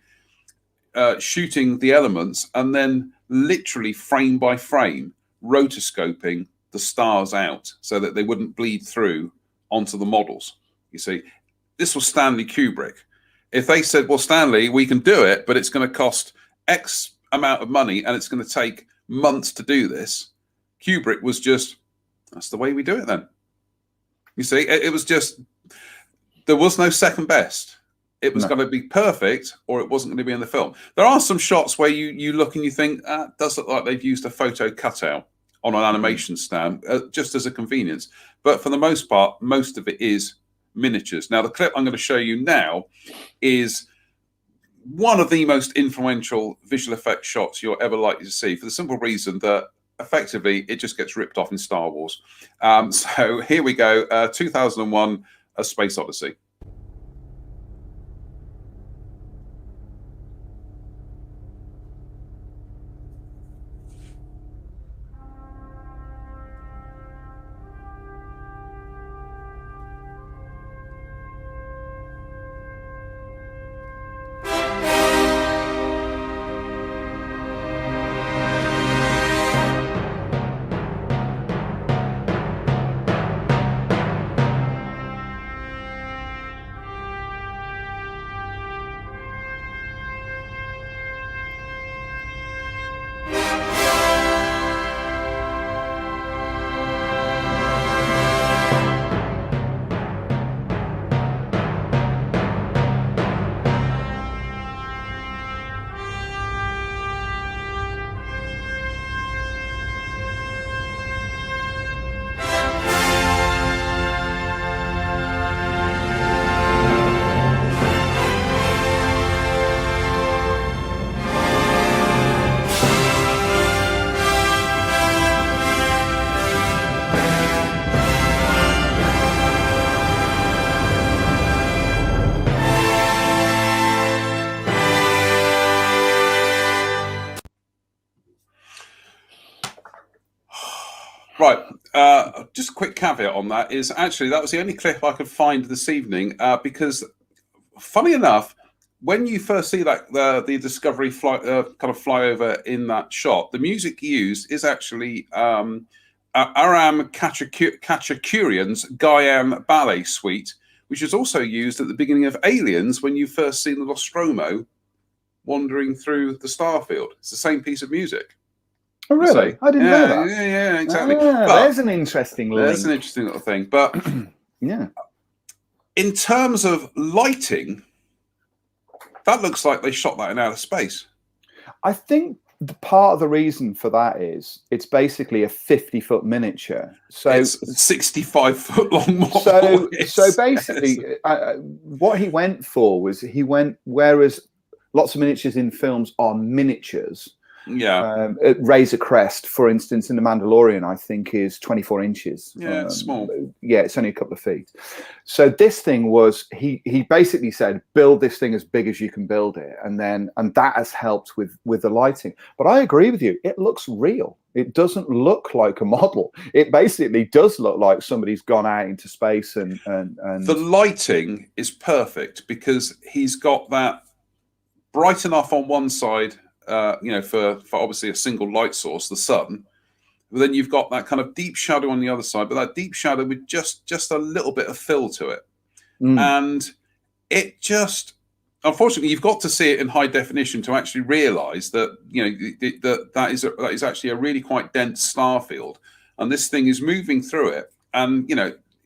S1: shooting the elements and then literally frame by frame rotoscoping the stars out so that they wouldn't bleed through onto the models, you see. This was Stanley Kubrick. If they said, well, Stanley, we can do it, but it's going to cost X amount of money and it's going to take months to do this, Kubrick was just, that's the way we do it then. You see, it was just, there was no second best. It was going to be perfect, or it wasn't going to be in the film. There are some shots where you look and you think, it does look like they've used a photo cutout on an animation stand, just as a convenience. But for the most part, most of it is miniatures. Now, the clip I'm going to show you now is one of the most influential visual effects shots you're ever likely to see, for the simple reason that effectively it just gets ripped off in Star Wars. So here we go, 2001, A Space Odyssey. Right, just a quick caveat on that is actually that was the only clip I could find this evening because, funny enough, when you first see that the Discovery kind of flyover in that shot, the music used is actually Aram Khachaturian's Gaiam Ballet Suite, which is also used at the beginning of Aliens when you first see the Nostromo wandering through the starfield. It's the same piece of music.
S2: Oh, really? I didn't know that.
S1: Yeah, exactly.
S2: But there's an interesting link.
S1: There's an interesting little thing. But
S2: yeah,
S1: in terms of lighting, that looks like they shot that in outer space.
S2: I think the part of the reason for that is it's basically a 50-foot miniature. So
S1: it's 65-foot long model.
S2: So basically, what he went for was whereas lots of miniatures in films are miniatures.
S1: Yeah.
S2: Razor Crest, for instance, in The Mandalorian, I think is 24 inches.
S1: Yeah, it's small.
S2: Yeah, it's only a couple of feet. So this thing was he basically said, build this thing as big as you can build it, and that has helped with the lighting. But I agree with you; it looks real. It doesn't look like a model. It basically does look like somebody's gone out into space and
S1: the lighting is perfect because he's got that bright enough on one side. For obviously a single light source, the sun. But then you've got that kind of deep shadow on the other side, but that deep shadow with just a little bit of fill to it. And it just, unfortunately, you've got to see it in high definition to actually realise that that is actually a really quite dense star field, and this thing is moving through it. And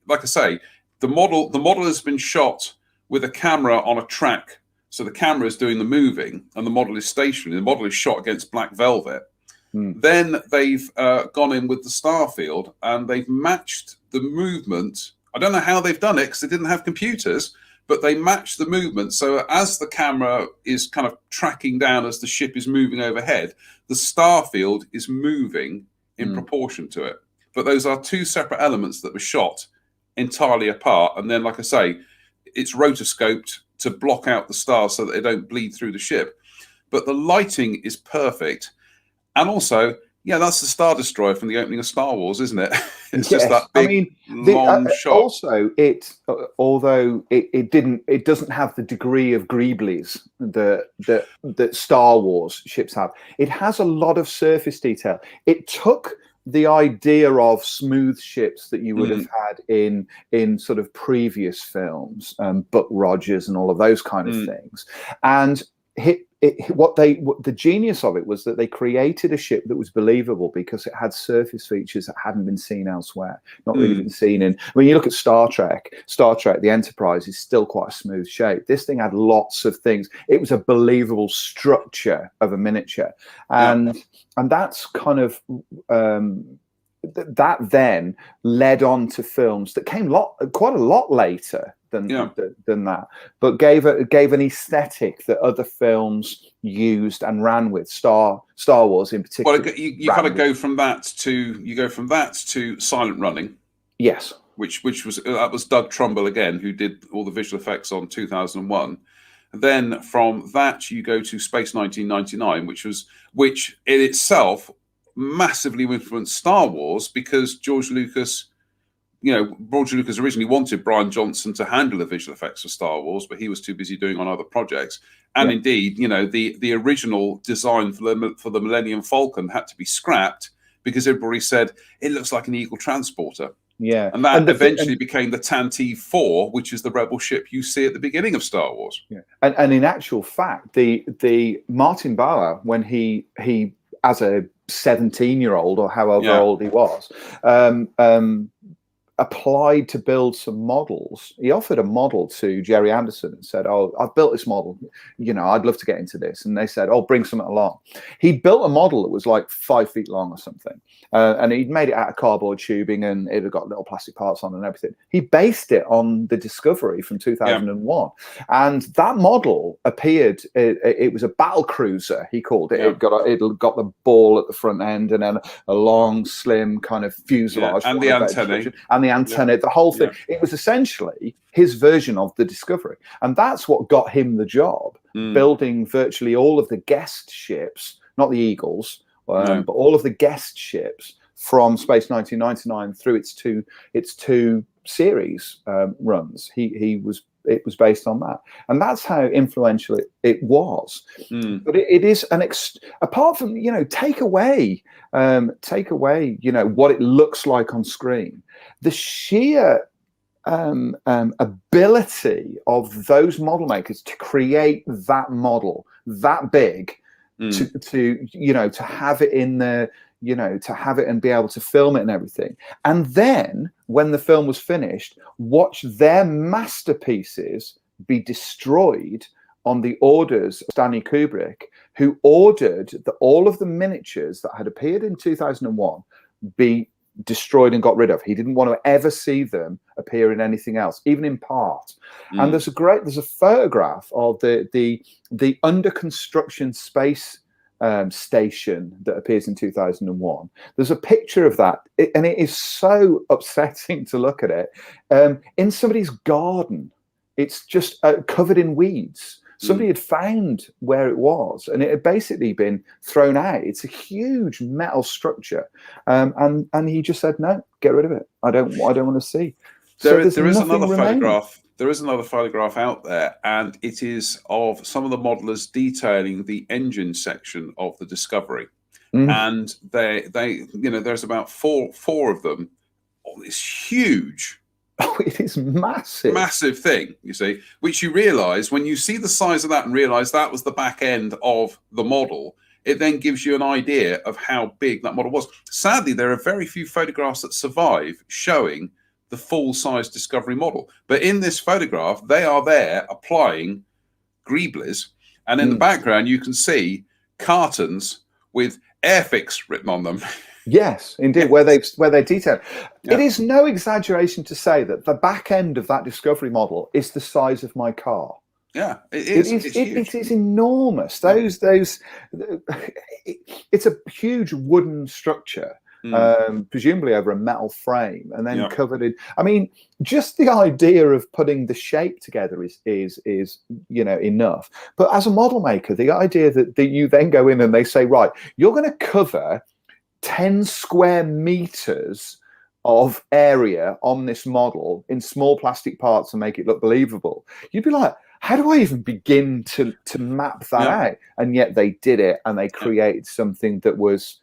S1: like I say, the model has been shot with a camera on a track. So the camera is doing the moving and the model is stationary. The model is shot against black velvet. Then they've gone in with the star field and they've matched the movement. I don't know how they've done it because they didn't have computers, but they matched the movement. So as the camera is kind of tracking down as the ship is moving overhead, the star field is moving in proportion to it. But those are two separate elements that were shot entirely apart. And then, like I say, it's rotoscoped to block out the stars so that they don't bleed through the ship. But the lighting is perfect. And also, that's the Star Destroyer from the opening of Star Wars, isn't it? It's just that big, long shot.
S2: Also, although it doesn't have the degree of greeblies that Star Wars ships have. It has a lot of surface detail. It took the idea of smooth ships that you would have had in sort of previous films, Buck Rogers and all of those kind of things, and the genius of it was that they created a ship that was believable because it had surface features that hadn't been seen elsewhere, not really been seen in. When you look at Star Trek, the Enterprise is still quite a smooth shape. This thing had lots of things. It was a believable structure of a miniature, and that's kind of that then led on to films that came quite a lot later than that, but gave an aesthetic that other films used and ran with. Star Wars in particular.
S1: Well, you kind of go from that to silent running.
S2: Yes.
S1: which was that was Doug Trumbull again, who did all the visual effects on 2001. Then from that you go to Space 1999, which in itself massively influenced Star Wars, because George Lucas originally wanted Brian Johnson to handle the visual effects for Star Wars, but he was too busy doing on other projects. And indeed, the original design for the Millennium Falcon had to be scrapped because everybody said it looks like an Eagle transporter.
S2: Yeah,
S1: and that eventually became the Tantive 4, which is the rebel ship you see at the beginning of Star Wars.
S2: Yeah, and in actual fact, the Martin Bauer, when he as a 17-year-old or however old he was, applied to build some models. He offered a model to Jerry Anderson and said, "Oh, I've built this model. I'd love to get into this." And they said, "Oh, bring something along." He built a model that was like 5 feet long or something, and he'd made it out of cardboard tubing, and it had got little plastic parts on and everything. He based it on the Discovery from 2001, and that model appeared. It was a battle cruiser, he called it. It got the ball at the front end, and then a long, slim kind of fuselage,
S1: and the antennae.
S2: The antenna, the whole thing. It was essentially his version of the Discovery, and that's what got him the job, building virtually all of the guest ships, not the Eagles, but all of the guest ships from Space 1999 through its two series runs. It was based on that, and that's how influential it was. But it is apart from take away what it looks like on screen, the sheer ability of those model makers to create that model that big, to have it in the to have it and be able to film it and everything. And then when the film was finished, watch their masterpieces be destroyed on the orders of Stanley Kubrick, who ordered that all of the miniatures that had appeared in 2001 be destroyed and got rid of. He didn't want to ever see them appear in anything else, even in part. And there's a photograph of the under construction space station that appears in 2001. There's a picture of that, and it is so upsetting to look at it. In somebody's garden, it's just covered in weeds. Somebody had found where it was, and it had basically been thrown out. It's a huge metal structure, and he just said, "No, get rid of it. I don't want to see."
S1: There is another photograph. There is another photograph out there, and it is of some of the modelers detailing the engine section of the Discovery, and they there's about four of them on this huge.
S2: Oh, it is massive
S1: thing, you see, which you realize when you see the size of that and realize that was the back end of the model. It then gives you an idea of how big that model was. Sadly, there are very few photographs that survive showing the full-size Discovery model. But in this photograph, they are there applying greeblies, and in the background you can see cartons with Airfix written on them.
S2: Yes, indeed, where they detail. It is no exaggeration to say that the back end of that Discovery model is the size of my car.
S1: Yeah, it is.
S2: It is enormous. It's a huge wooden structure, presumably over a metal frame, and then covered in. I mean, just the idea of putting the shape together is enough. But as a model maker, the idea that you then go in and they say, right, you're going to cover 10 square meters of area on this model in small plastic parts and make it look believable. You'd be like, how do I even begin to map that out? And yet they did it, and they created something that was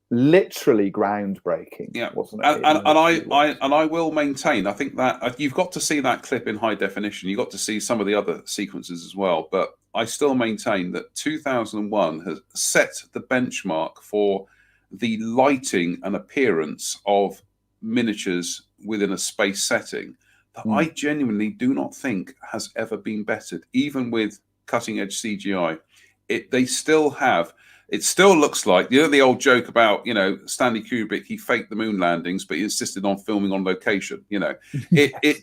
S2: literally groundbreaking. Wasn't it?
S1: And I will maintain, I think that you've got to see that clip in high definition. You got to see some of the other sequences as well, but I still maintain that 2001 has set the benchmark for the lighting and appearance of miniatures within a space setting that I genuinely do not think has ever been bettered, even with cutting-edge CGI. It still looks like, the old joke about, Stanley Kubrick, he faked the moon landings, but he insisted on filming on location. It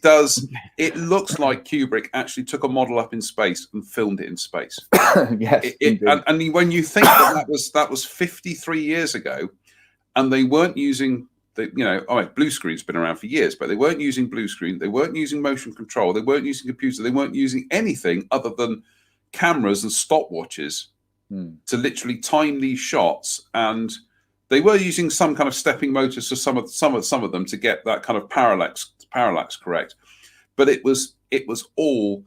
S1: looks like Kubrick actually took a model up in space and filmed it in space.
S2: Yes.
S1: And when you think that was 53 years ago, and they weren't using blue screen's been around for years, but they weren't using blue screen. They weren't using motion control. They weren't using computer. They weren't using anything other than cameras and stopwatches to literally time these shots. And they were using some kind of stepping motors for some of them to get that kind of parallax correct. But it was all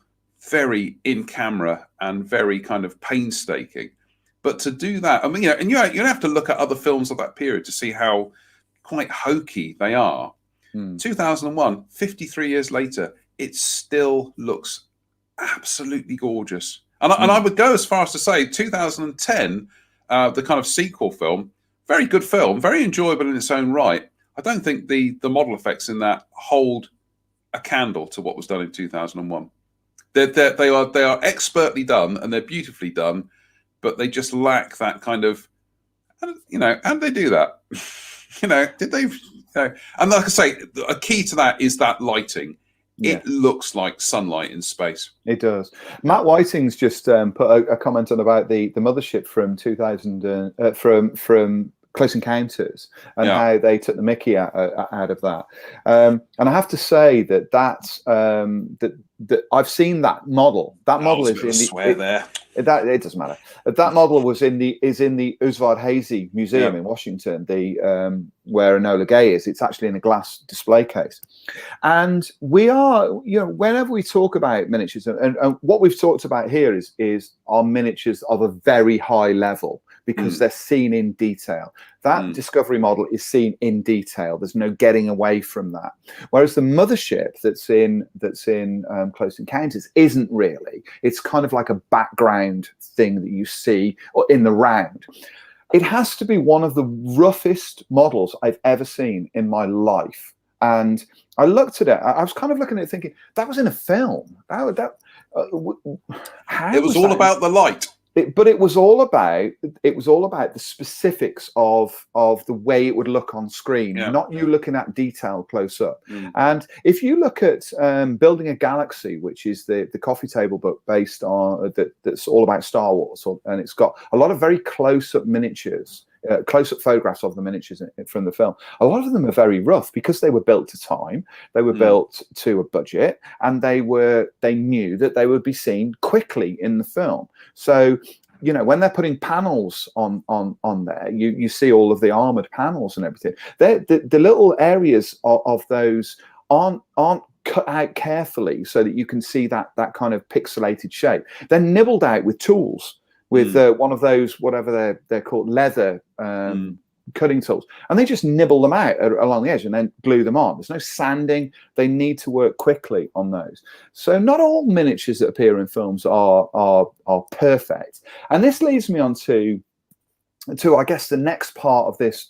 S1: very in camera and very kind of painstaking. But to do that, I mean, and you have to look at other films of that period to see how quite hokey they are. 2001, 53 years later, it still looks absolutely gorgeous. And I would go as far as to say 2010, the kind of sequel film, very good film, very enjoyable in its own right. I don't think the model effects in that hold a candle to what was done in 2001. They are expertly done and they're beautifully done, but they just lack that kind of, how did they do that? Did they? And like I say, a key to that is that lighting. Yeah. It looks like sunlight in space.
S2: It does. Matt Whiting's just put a comment on about the mothership from 2000 from Close Encounters and how they took the mickey out of that. And I have to say that I've seen that modle. That model is in the
S1: swear there.
S2: It doesn't matter. That model is in the Oswald Hazy Museum in Washington, where Enola Gay is. It's actually in a glass display case. And we are, whenever we talk about miniatures, and what we've talked about here is our miniatures of a very high level, because they're seen in detail. That Discovery model is seen in detail. There's no getting away from that. Whereas the mothership that's in Close Encounters isn't really. It's kind of like a background thing that you see in the round. It has to be one of the roughest models I've ever seen in my life. And I looked at it. I was kind of looking at it thinking, that was in a film. It
S1: was all about the light.
S2: But it was all about the specifics of the way it would look on screen, not you looking at detail close up. And if you look at Building a Galaxy, which is the coffee table book based on that's all about Star Wars, and it's got a lot of very close up miniatures. Close-up photographs of the miniatures from the film. A lot of them are very rough because they were built to time, they were built to a budget, and they knew that they would be seen quickly in the film. So, when they're putting panels on there, you see all of the armored panels and everything. The little areas of those aren't cut out carefully so that you can see that kind of pixelated shape. They're nibbled out with tools. With one of those, whatever they're called, leather cutting tools. And they just nibble them out along the edge and then glue them on. There's no sanding. They need to work quickly on those. So not all miniatures that appear in films are perfect. And this leads me on to I guess the next part of this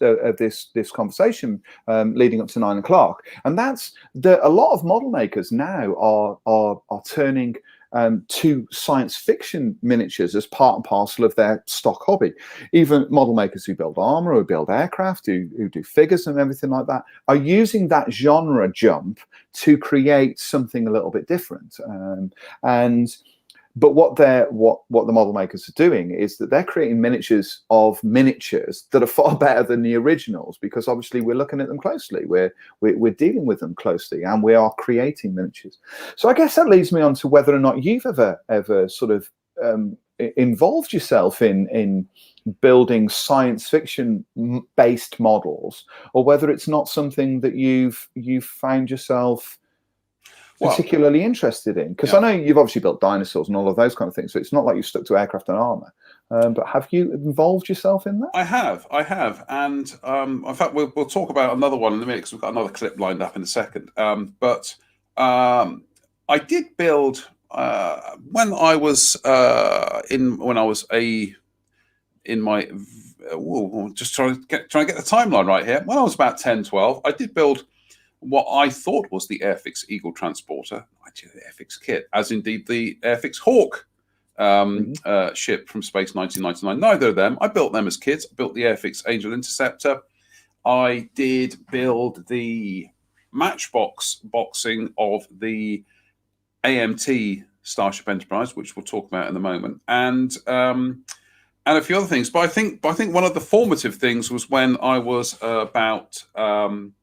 S2: conversation leading up to 9 o'clock. And that's that a lot of model makers now are turning to science fiction miniatures as part and parcel of their stock hobby. Even model makers who build armor or build aircraft, who do figures and everything like that, are using that genre jump to create something a little bit different. But what the model makers are doing is that they're creating miniatures of miniatures that are far better than the originals, because obviously we're looking at them closely, we're dealing with them closely, and we are creating miniatures. So I guess that leads me on to whether or not you've ever sort of involved yourself in building science fiction based models, or whether it's not something that you've found yourself particularly interested in, because I know you've obviously built dinosaurs and all of those kind of things, so it's not like you've stuck to aircraft and armor. But have you involved yourself in that? I have, and in fact, we'll talk about another one in a minute because we've got another clip lined up in a second. But I did build when I was just trying to get the timeline right here. When I was about 10, 12, I did build what I thought was the Airfix Eagle transporter, actually the Airfix kit, as indeed the Airfix Hawk ship from Space 1999. Neither of them. I built them as kids. I built the Airfix Angel Interceptor. I did build the boxing of the AMT Starship Enterprise, which we'll talk about in a moment. And
S1: and a few other things. But I think one of the formative things was when I was about when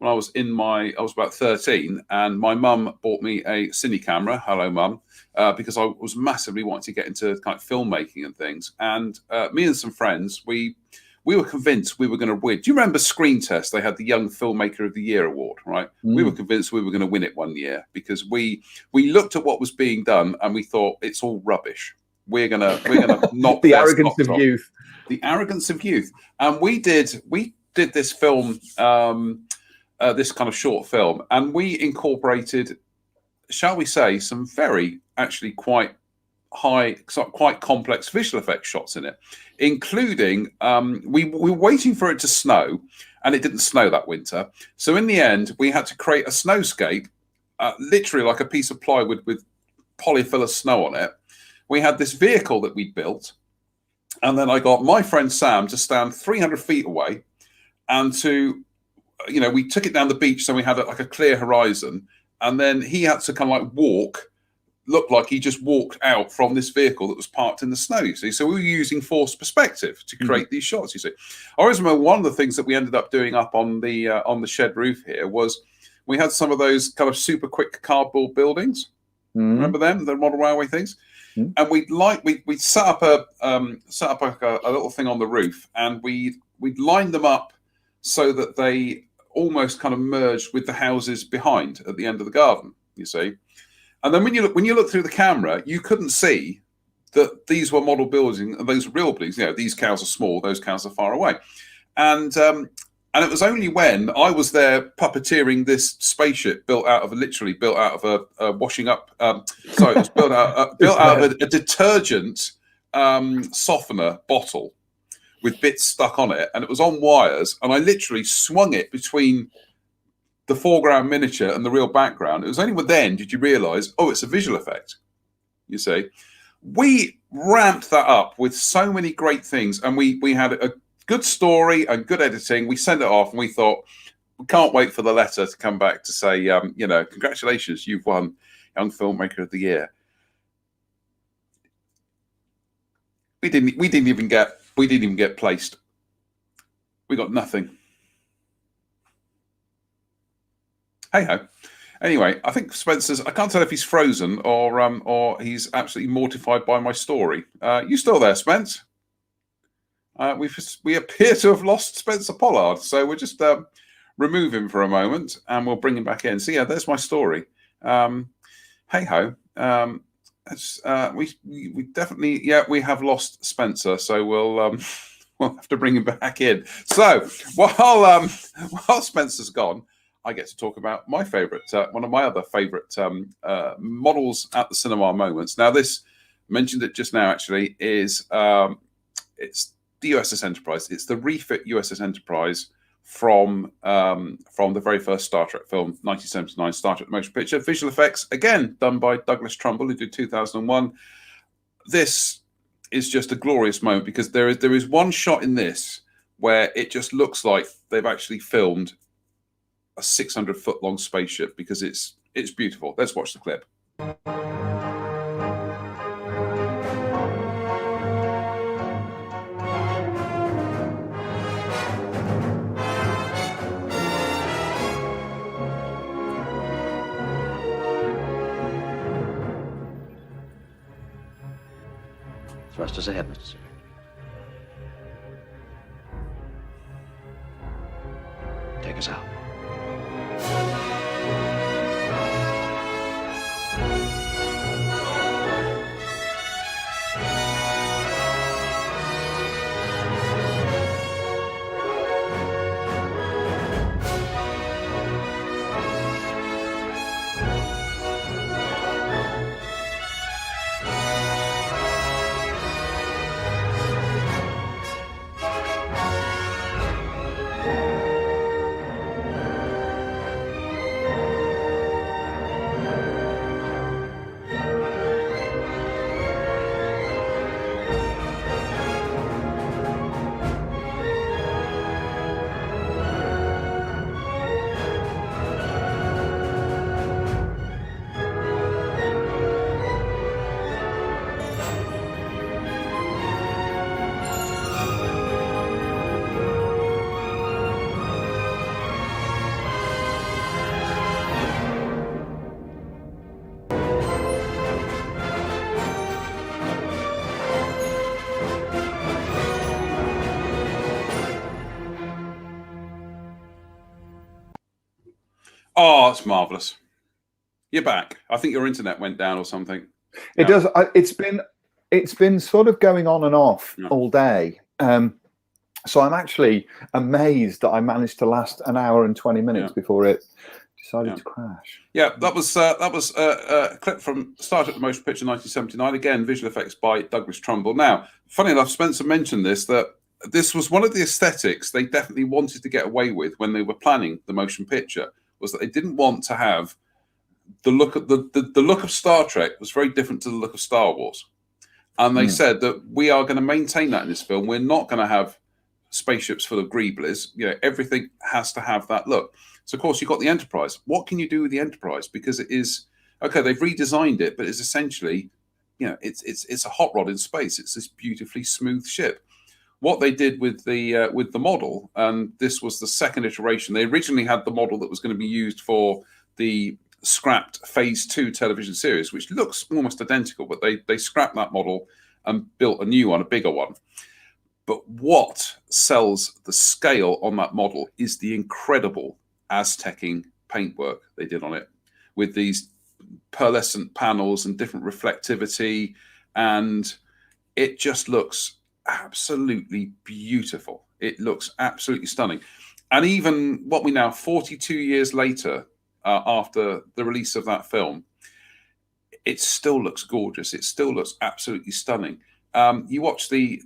S1: I was about 13, and my mum bought me a cine camera. Hello, mum. Because I was massively wanting to get into kind of filmmaking and things. And me and some friends, we were convinced we were going to win. Do you remember Screen Test? They had the Young Filmmaker of the Year award, right? We were convinced we were going to win it one year because we looked at what was being done and we thought it's all rubbish. We're gonna knock
S2: the arrogance of youth.
S1: The arrogance of youth. And we did this film, this kind of short film, and we incorporated, shall we say, some very actually quite complex visual effects shots in it, including we were waiting for it to snow, and it didn't snow that winter. So in the end, we had to create a snowscape, literally like a piece of plywood with polyfill of snow on it. We had this vehicle that we built, and then I got my friend Sam to stand 300 feet away, and we took it down the beach, so we had like a clear horizon. And then he had to kind of like look like he just walked out from this vehicle that was parked in the snow, you see. So we were using forced perspective to create these shots, you see. I always remember one of the things that we ended up doing up on the shed roof here was we had some of those kind of super quick cardboard buildings. Remember them, the model railway things? And we set up a little thing on the roof, and we'd lined them up so that they almost kind of merged with the houses behind at the end of the garden, you see. And then when you look through the camera, you couldn't see that these were model buildings and those were real buildings. These cows are small, those cows are far away. And it was only when I was there puppeteering this spaceship built out of a washing up. It was built out of a detergent softener bottle with bits stuck on it, and it was on wires, and I literally swung it between the foreground miniature and the real background. It was only then did you realize, oh, it's a visual effect, you see. We ramped that up with so many great things, and we had a good story and good editing. We sent it off, and we thought, we can't wait for the letter to come back to say, congratulations, you've won Young Filmmaker of the Year. We didn't even get placed. We got nothing. Hey ho. Anyway, I think Spencer's. I can't tell if he's frozen or he's absolutely mortified by my story. You still there, Spence? We appear to have lost Spencer Pollard, so we'll just remove him for a moment and we'll bring him back in. So yeah, there's my story. Hey ho. We definitely we have lost Spencer, so we'll have to bring him back in. So while Spencer's gone, I get to talk about my favourite, one of my other favourite models at the cinema moments. Now, this mentioned it just now. Actually, is it's the USS Enterprise. It's the refit USS Enterprise from the very first Star Trek film, 1979 Star Trek Motion Picture. Visual effects, again, done by Douglas Trumbull, who did 2001. This is just a glorious moment because there is one shot in this where it just looks like they've actually filmed a 600-foot long spaceship because it's beautiful. Let's watch the clip.
S6: Thrusters ahead, Mr. Sir. Take us out.
S1: Oh, it's marvelous. You're back. I think your internet went down or something.
S2: It does. It's been sort of going on and off all day. So I'm actually amazed that I managed to last an hour and 20 minutes before it decided to crash.
S1: Yeah, that was a clip from Star Trek: The Motion Picture 1979. Again, visual effects by Douglas Trumbull. Now, funny enough, Spencer mentioned that this was one of the aesthetics they definitely wanted to get away with when they were planning the motion picture, was that they didn't want to have the look of the look of Star Trek was very different to the look of Star Wars. And they said that we are going to maintain that in this film. We're not going to have spaceships full of greeblies. Everything has to have that look. So, of course, you've got the Enterprise. What can you do with the Enterprise? Because it is, okay, they've redesigned it, but it's essentially, it's a hot rod in space. It's this beautifully smooth ship. What they did with the model, and this was the second iteration, they originally had the model that was going to be used for the scrapped Phase 2 television series, which looks almost identical, but they scrapped that model and built a new one, a bigger one. But what sells the scale on that model is the incredible Aztecing paintwork they did on it, with these pearlescent panels and different reflectivity, and it just looks absolutely beautiful. It looks absolutely stunning. And even what we now, 42 years later, after the release of that film, it still looks gorgeous. It still looks absolutely stunning. You watch the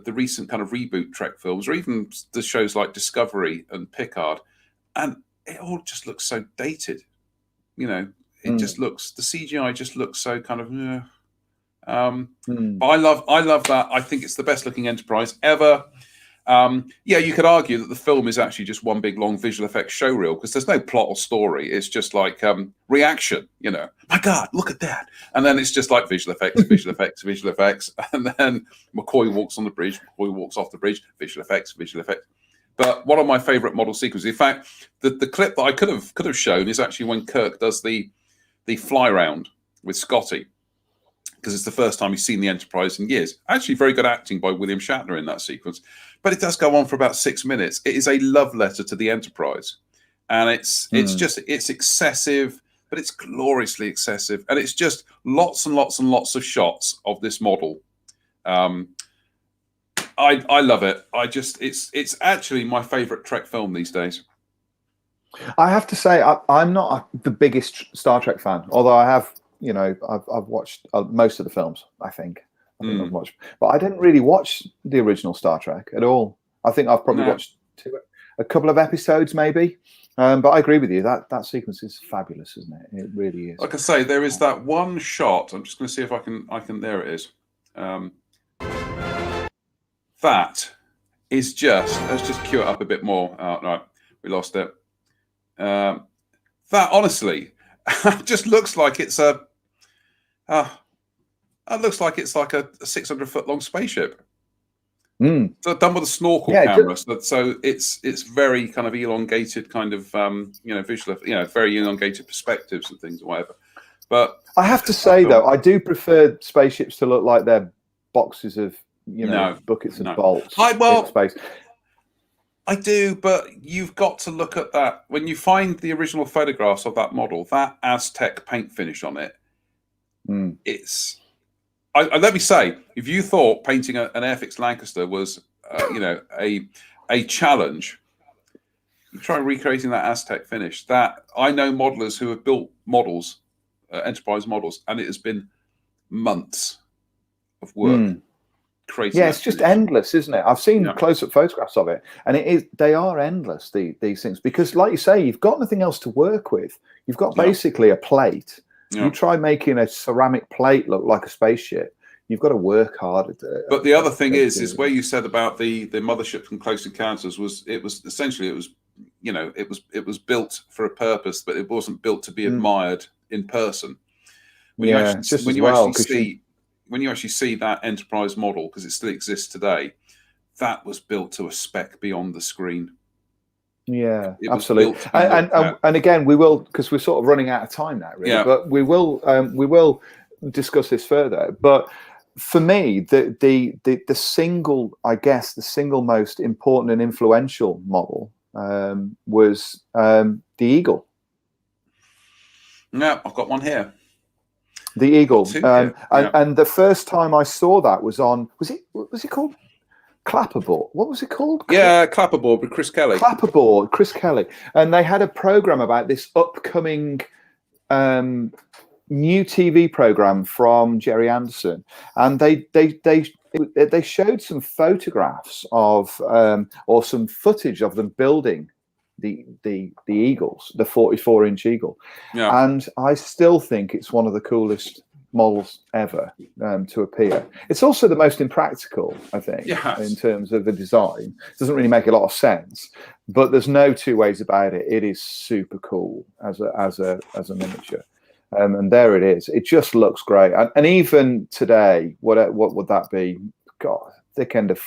S1: recent kind of reboot Trek films, or even the shows like Discovery and Picard, and it all just looks so dated. It just looks, the CGI just looks so kind of. But I love that. I think it's the best looking Enterprise ever. You could argue that the film is actually just one big long visual effects showreel, because there's no plot or story. It's just like reaction, my God, look at that. And then it's just like visual effects, visual effects, visual effects. And then McCoy walks on the bridge, McCoy walks off the bridge, visual effects, visual effects. But one of my favorite model sequences, in fact, the clip that I could have shown is actually when Kirk does the fly round with Scotty, because it's the first time he's seen the Enterprise in years. Actually, very good acting by William Shatner in that sequence. But it does go on for about 6 minutes. It is a love letter to the Enterprise. And it's excessive, but it's gloriously excessive. And it's just lots and lots and lots of shots of this model. I love it. It's actually my favorite Trek film these days.
S2: I have to say, I'm not the biggest Star Trek fan, although I have, I've watched most of the films, I think I've watched, but I didn't really watch the original Star Trek at all. I think I've probably watched a couple of episodes maybe. But I agree with you, that sequence is fabulous, isn't it? It really is.
S1: Like I say, there is that one shot. I'm just going to see if I can. There it is. That is just. Let's just cue it up a bit more. No, we lost it. That honestly just looks like it's a. It looks like it's like a 600-foot long spaceship. So done with a snorkel camera, so it's very kind of elongated, kind of visual, very elongated perspectives and things or whatever. But
S2: I have to say though, I do prefer spaceships to look like they're boxes of buckets of bolts. Space.
S1: I do, but you've got to look at that when you find the original photographs of that model, that Aztec paint finish on it. It's. Let me say, if you thought painting an Airfix Lancaster was, a challenge, you try recreating that Aztec finish. That I know modelers who have built models, Enterprise models, and it has been months of work creating.
S2: Yeah, it's just endless, isn't it? I've seen close-up photographs of it, and it is. They are endless. These things, because, like you say, you've got nothing else to work with. You've got basically a plate. You try making a ceramic plate look like a spaceship, you've got to work hard at it.
S1: But the other thing is where you said about the mothership and Close Encounters was essentially it was built for a purpose, but it wasn't built to be admired in person. When you actually see that Enterprise model, because it still exists today, that was built to a spec beyond the screen.
S2: Yeah, absolutely. And again, we will, because we're sort of running out of time now, really. But we will discuss this further. But for me, the single most important and influential model was the Eagle.
S1: Yeah, I've got one here.
S2: The Eagle.
S1: Yeah.
S2: And the first time I saw that was on, was it called Clapperboard? What was it called?
S1: Yeah, Clapperboard with Chris Kelly.
S2: Clapperboard, Chris Kelly. And they had a program about this upcoming new TV program from Jerry Anderson. And they showed some photographs of or some footage of them building the Eagles, the 44-inch Eagle.
S1: Yeah.
S2: And I still think it's one of the coolest models ever to appear. It's also the most impractical, I think, in terms of the design. It doesn't really make a lot of sense, but there's no two ways about it. It is super cool as a miniature. And there it is. It just looks great. And even today, what would that be? God, thick end of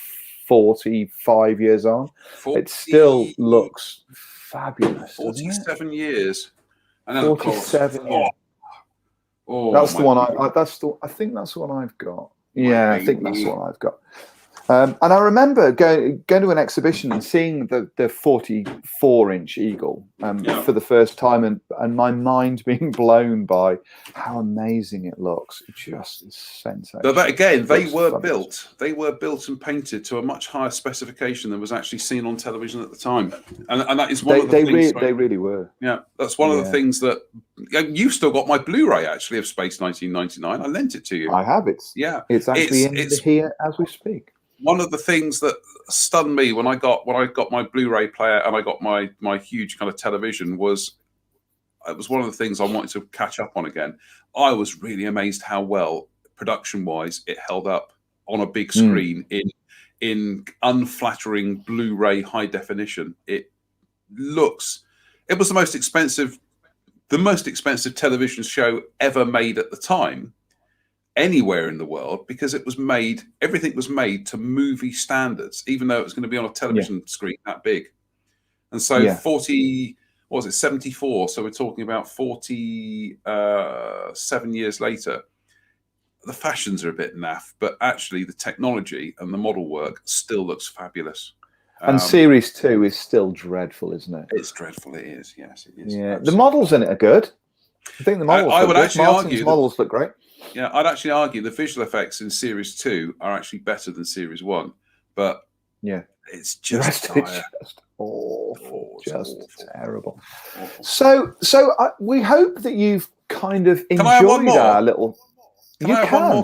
S2: 45 years on. It still looks fabulous.
S1: 47 years. And then
S2: 47 years. That's the one I think that's the one I've got. Yeah, I think that's the one I've got. And I remember going to an exhibition and seeing the 44-inch Eagle for the first time, and my mind being blown by how amazing it looks. It just is sensational.
S1: But that, again, they were built and painted to a much higher specification than was actually seen on television at the time, and that is one of the things.
S2: They really were.
S1: Yeah, that's one of the things that you've still got. My Blu-ray actually of Space 1999. I lent it to you.
S2: I have it.
S1: Yeah,
S2: it's actually here as we speak.
S1: One of the things that stunned me when I got my Blu-ray player and I got my huge kind of television was it was one of the things I wanted to catch up on again. I was really amazed how well production-wise it held up on a big screen in unflattering Blu-ray high definition. It was the most expensive television show ever made at the time, anywhere in the world, because everything was made to movie standards, even though it was going to be on a television screen that big. And so 74? So we're talking about 47 years later. The fashions are a bit naff, but actually the technology and the model work still looks fabulous.
S2: And Series 2 is still dreadful, isn't it?
S1: It's dreadful. It is. Yes, it is.
S2: Yeah, the models in it are good. I think the models.
S1: I would actually argue
S2: the models look great.
S1: Yeah, I'd actually argue the visual effects in Series 2 are actually better than Series 1, but it's just
S2: awful, just
S1: awful.
S2: Terrible.
S1: Awful.
S2: So we hope that you've kind of enjoyed our little.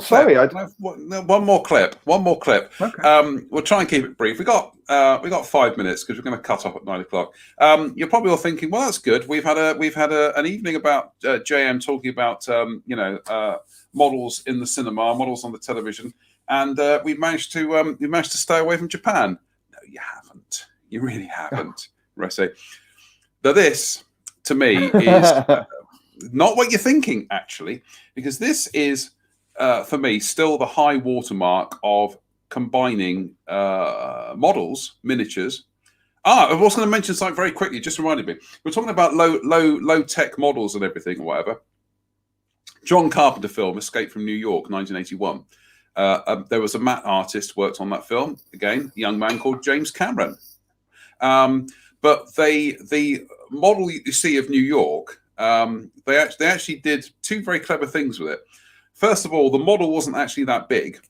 S1: Sorry, one more clip.
S2: Okay.
S1: We'll try and keep it brief. We got 5 minutes because we're going to cut off at 9 o'clock. You're probably all thinking, well, that's good. We've had an evening about JM talking about models in the cinema, models on the television, and we've managed to stay away from Japan. No, you haven't. You really haven't, Resse. Now this, to me, is not what you're thinking, actually, because this is, for me, still the high watermark of combining models, miniatures. I was going to mention something very quickly, just reminded me. We're talking about low tech models and everything or whatever. John Carpenter film, Escape from New York, 1981. There was a matte artist worked on that film, again, a young man called James Cameron. But the model you see of New York, they actually did two very clever things with it. First of all, the model wasn't actually that big.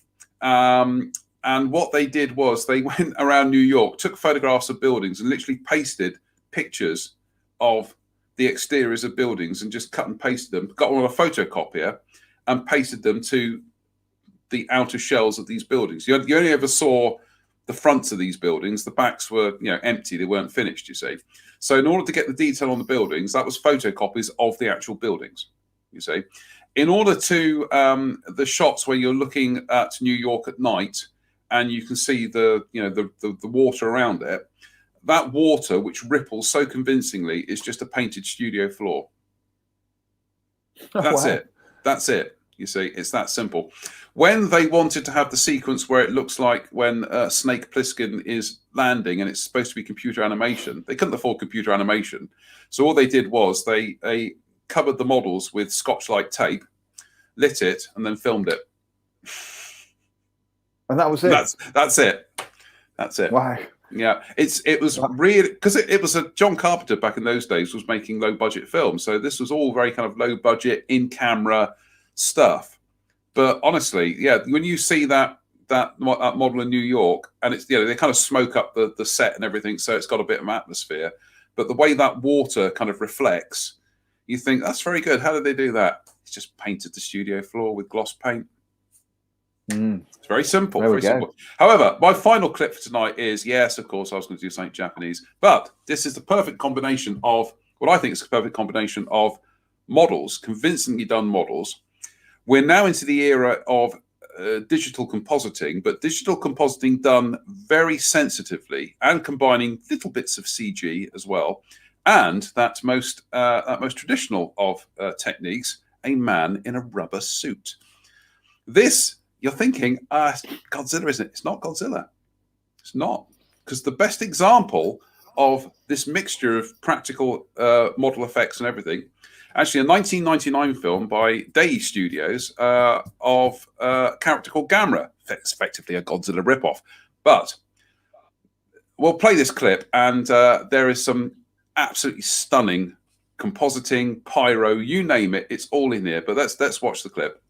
S1: And what they did was they went around New York, took photographs of buildings and literally pasted pictures of the exteriors of buildings and just cut and pasted them, got one on a photocopier and pasted them to the outer shells of these buildings. You only ever saw the fronts of these buildings. The backs were empty. They weren't finished, you see. So in order to get the detail on the buildings, that was photocopies of the actual buildings, you see. In order to the shots where you're looking at New York at night and you can see the water around it, that water, which ripples so convincingly, is just a painted studio floor. That's it. That's it. You see, it's that simple. When they wanted to have the sequence where it looks like when Snake Plissken is landing and it's supposed to be computer animation, they couldn't afford computer animation. So all they did was they covered the models with Scotch-Light tape, lit it, and then filmed it.
S2: And that was it?
S1: That's it. That's it.
S2: Wow.
S1: Yeah, it was really because it was a John Carpenter back in those days was making low budget films, so this was all very kind of low budget in camera stuff. But honestly, yeah, when you see that model in New York, and it's they kind of smoke up the set and everything, so it's got a bit of atmosphere. But the way that water kind of reflects, you think that's very good. How did they do that? It's just painted the studio floor with gloss paint. It's very simple. Very simple. However, my final clip for tonight is, yes, of course, I was going to do something Japanese, but this is the perfect combination of what I think is a perfect combination of models, convincingly done models. We're now into the era of digital compositing, but digital compositing done very sensitively and combining little bits of CG as well. And that most traditional of techniques, a man in a rubber suit. This, you're thinking, Godzilla, isn't it? It's not Godzilla. It's not. Because the best example of this mixture of practical model effects and everything, actually a 1999 film by Day Studios of a character called Gamera. It's effectively a Godzilla ripoff. But we'll play this clip, and there is some absolutely stunning compositing, pyro, you name it, it's all in here. But let's watch the clip.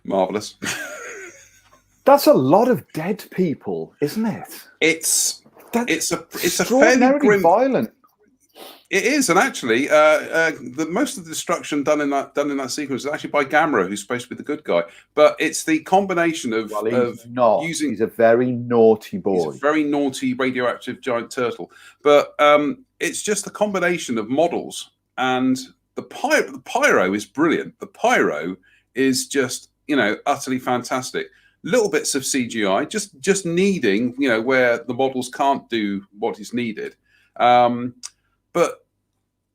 S1: Marvelous.
S2: That's a lot of dead people, isn't it?
S1: It's a
S2: extraordinarily
S1: fairly grim,
S2: violent.
S1: It is, and actually, most of the destruction done in that sequence is actually by Gamera, who's supposed to be the good guy. But it's the combination of using.
S2: He's a very naughty boy.
S1: He's a very naughty radioactive giant turtle. But it's just the combination of models and the pyro is brilliant. The pyro is just utterly fantastic. Little bits of CGI, just needing where the models can't do what is needed. But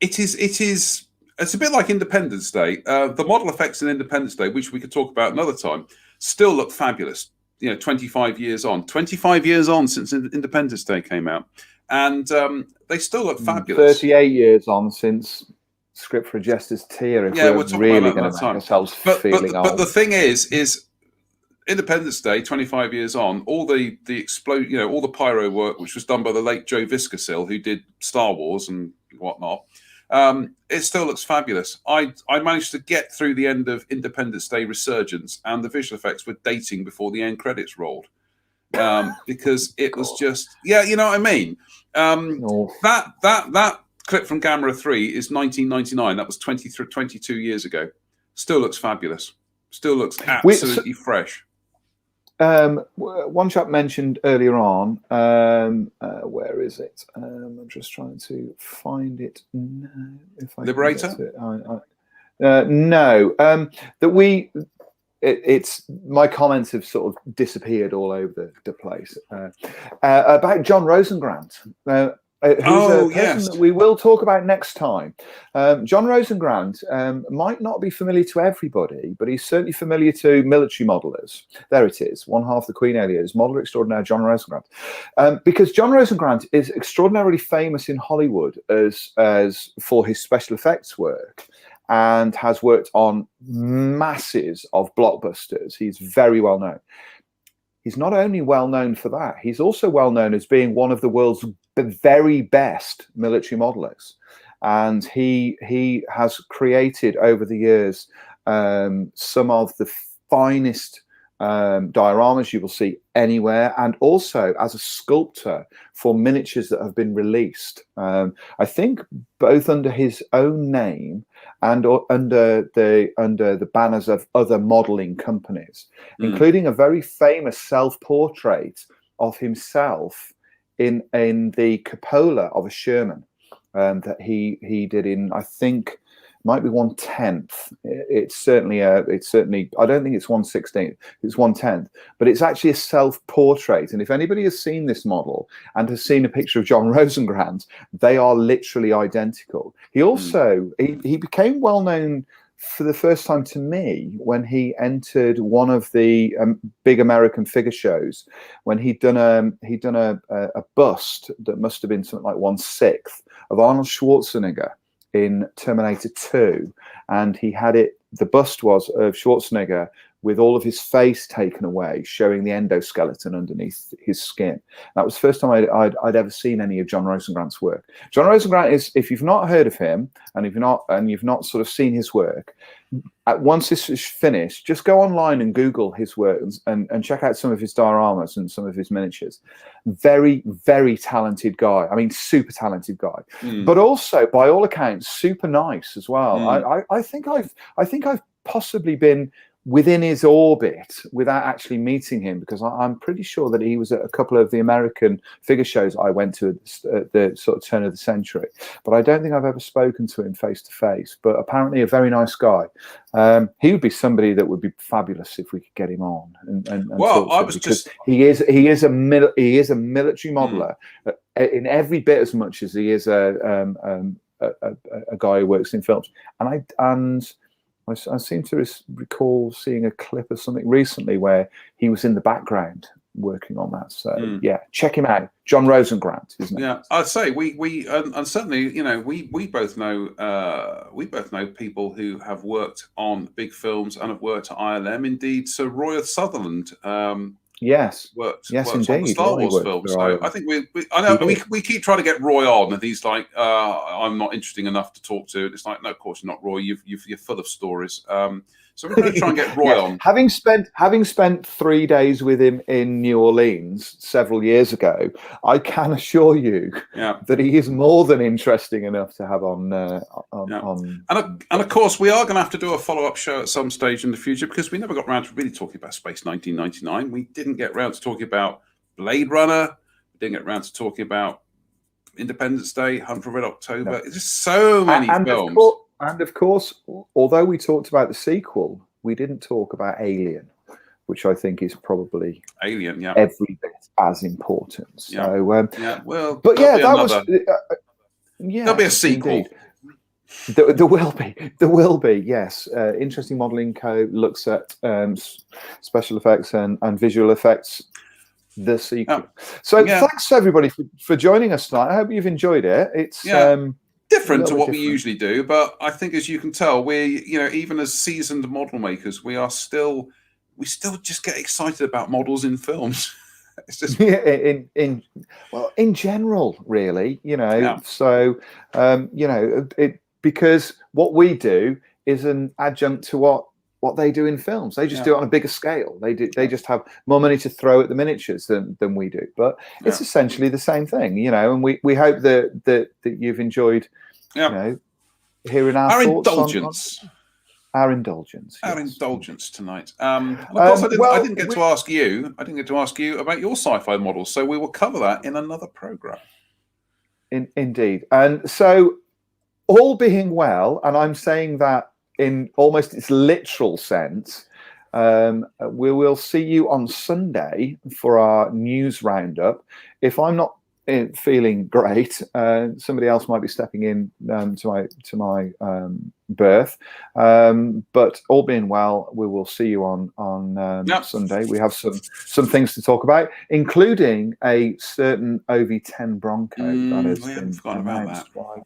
S1: it's a bit like Independence Day. The model effects in Independence Day, which we could talk about another time, still look fabulous. 25 years on since Independence Day came out, and they still look fabulous.
S2: 38 years on since Script for a Jester's Tear. If we're really going to make ourselves feeling old.
S1: But the thing is Independence Day, 25 years on, all the all the pyro work, which was done by the late Joe Viscasil, who did Star Wars and whatnot, it still looks fabulous. I managed to get through the end of Independence Day Resurgence, and the visual effects were dating before the end credits rolled, because it was just you know what I mean. That clip from Gamera 3 is 1999. That was 22 years ago. Still looks fabulous. Still looks absolutely fresh.
S2: One chap mentioned earlier on, where is it? I'm just trying to find it now. If I
S1: Liberator?
S2: No. That it's my comments have sort of disappeared all over the place about John Rosengrant. Who's a person that we will talk about next time. John Rosengrant might not be familiar to everybody, but he's certainly familiar to military modelers. There it is, one half the Queen alias, modeler extraordinaire John Rosengrant. Because John Rosengrant is extraordinarily famous in Hollywood as for his special effects work, and has worked on masses of blockbusters. He's very well known. He's not only well known for that, he's also well known as being one of the world's very best military modelers. and he has created over the years some of the finest dioramas you will see anywhere, and also as a sculptor for miniatures that have been released. I think both under his own name and under the banners of other modeling companies, including a very famous self-portrait of himself in the cupola of a Sherman that he did in, I think, might be 1/10. It's certainly I don't think it's 1/16. It's 1/10, but it's actually a self-portrait. And if anybody has seen this model and has seen a picture of John Rosengrant, they are literally identical. He also he became well known for the first time to me when he entered one of the big American figure shows, when he'd done a bust that must have been something like 1/6 of Arnold Schwarzenegger in Terminator 2, and he had it, the bust was of Schwarzenegger with all of his face taken away, showing the endoskeleton underneath his skin. That was the first time I'd ever seen any of John Rosengrant's work. John Rosengrant is, if you've not heard of him and you've not sort of seen his work, once this is finished, just go online and Google his work and check out some of his dioramas and some of his miniatures. Very, very talented guy. I mean, super talented guy, but also by all accounts, super nice as well. I think I've possibly been within his orbit without actually meeting him, because I'm pretty sure that he was at a couple of the American figure shows I went to at the sort of turn of the century, but I don't think I've ever spoken to him face to face. But apparently a very nice guy. He would be somebody that would be fabulous if we could get him on. And
S1: well, I was just
S2: he is a military modeler in every bit as much as he is a guy who works in films. And I seem to recall seeing a clip of something recently where he was in the background working on that. So yeah, check him out, John Rosengrant, isn't it?
S1: Yeah, I'd say we and certainly, you know, we both know people who have worked on big films and have worked at ILM. Indeed, Sir Roy Sutherland.
S2: Yes,
S1: worked
S2: indeed.
S1: on the Star Wars films. So I think we keep trying to get Roy on, and he's like, I'm not interesting enough to talk to. It's like, no, of course you're not, Roy. You're full of stories. So we're going to try and get Roy on.
S2: Having spent 3 days with him in New Orleans several years ago, I can assure you that he is more than interesting enough to have on.
S1: And of course, we are going to have to do a follow-up show at some stage in the future, because we never got around to really talking about Space 1999. We didn't get around to talking about Blade Runner. We didn't get around to talking about Independence Day, Hunt for Red October. It's just so many films.
S2: And of course, although we talked about the sequel, we didn't talk about Alien, which I think is probably every bit as important. So,
S1: well,
S2: but yeah, that was
S1: there'll be a sequel.
S2: There will be, yes. Interesting Modeling Co. looks at special effects and visual effects. The sequel. So thanks everybody for joining us tonight. I hope you've enjoyed it. It's
S1: different to what we usually do, but I think, as you can tell, we, you know, even as seasoned model makers, we still just get excited about models in films. It's just
S2: in general, really, you know. So you know, because what we do is an adjunct to what they do in films. They just do it on a bigger scale. They just have more money to throw at the miniatures than we do. But it's essentially the same thing, you know. And we hope that you've enjoyed, you know, hearing our thoughts
S1: indulgence.
S2: Our indulgence.
S1: Our indulgence tonight. And of course, I didn't get to ask you. I didn't get to ask you about your sci-fi models. So we will cover that in another program.
S2: Indeed. And so, all being well, and I'm saying that in almost its literal sense, we will see you on Sunday for our news roundup. If I'm not feeling great, somebody else might be stepping in to my berth. But all being well, we will see you on Sunday. We have some things to talk about, including a certain OV10 Bronco that has been announced by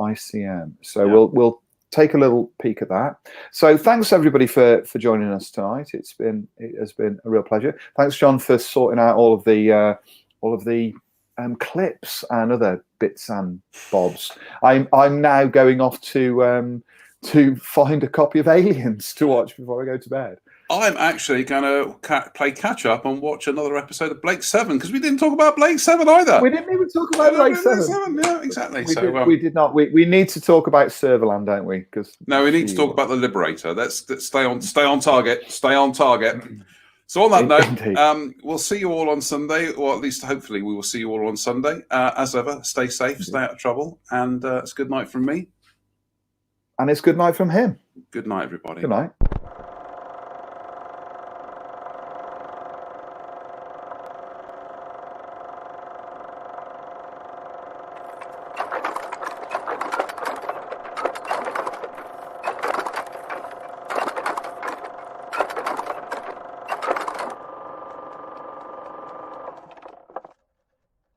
S2: ICM. So we'll take a little peek at that. So thanks everybody for joining us tonight. It has been a real pleasure. Thanks, John, for sorting out all of the clips and other bits and bobs. I'm now going off to find a copy of Aliens to watch before I go to bed.
S1: I'm actually going to play catch up and watch another episode of Blake 7 because we didn't talk about Blake 7 either.
S2: We didn't even talk about Blake 7.
S1: Yeah, exactly.
S2: We did not. We need to talk about Serverland, don't we?
S1: No, we need to talk about the Liberator. Let's stay on target. Stay on target. So on that note, we'll see you all on Sunday, or at least hopefully we will see you all on Sunday. As ever, stay safe, stay out of trouble, and it's good night from me.
S2: And it's good night from him.
S1: Good night, everybody.
S2: Good night.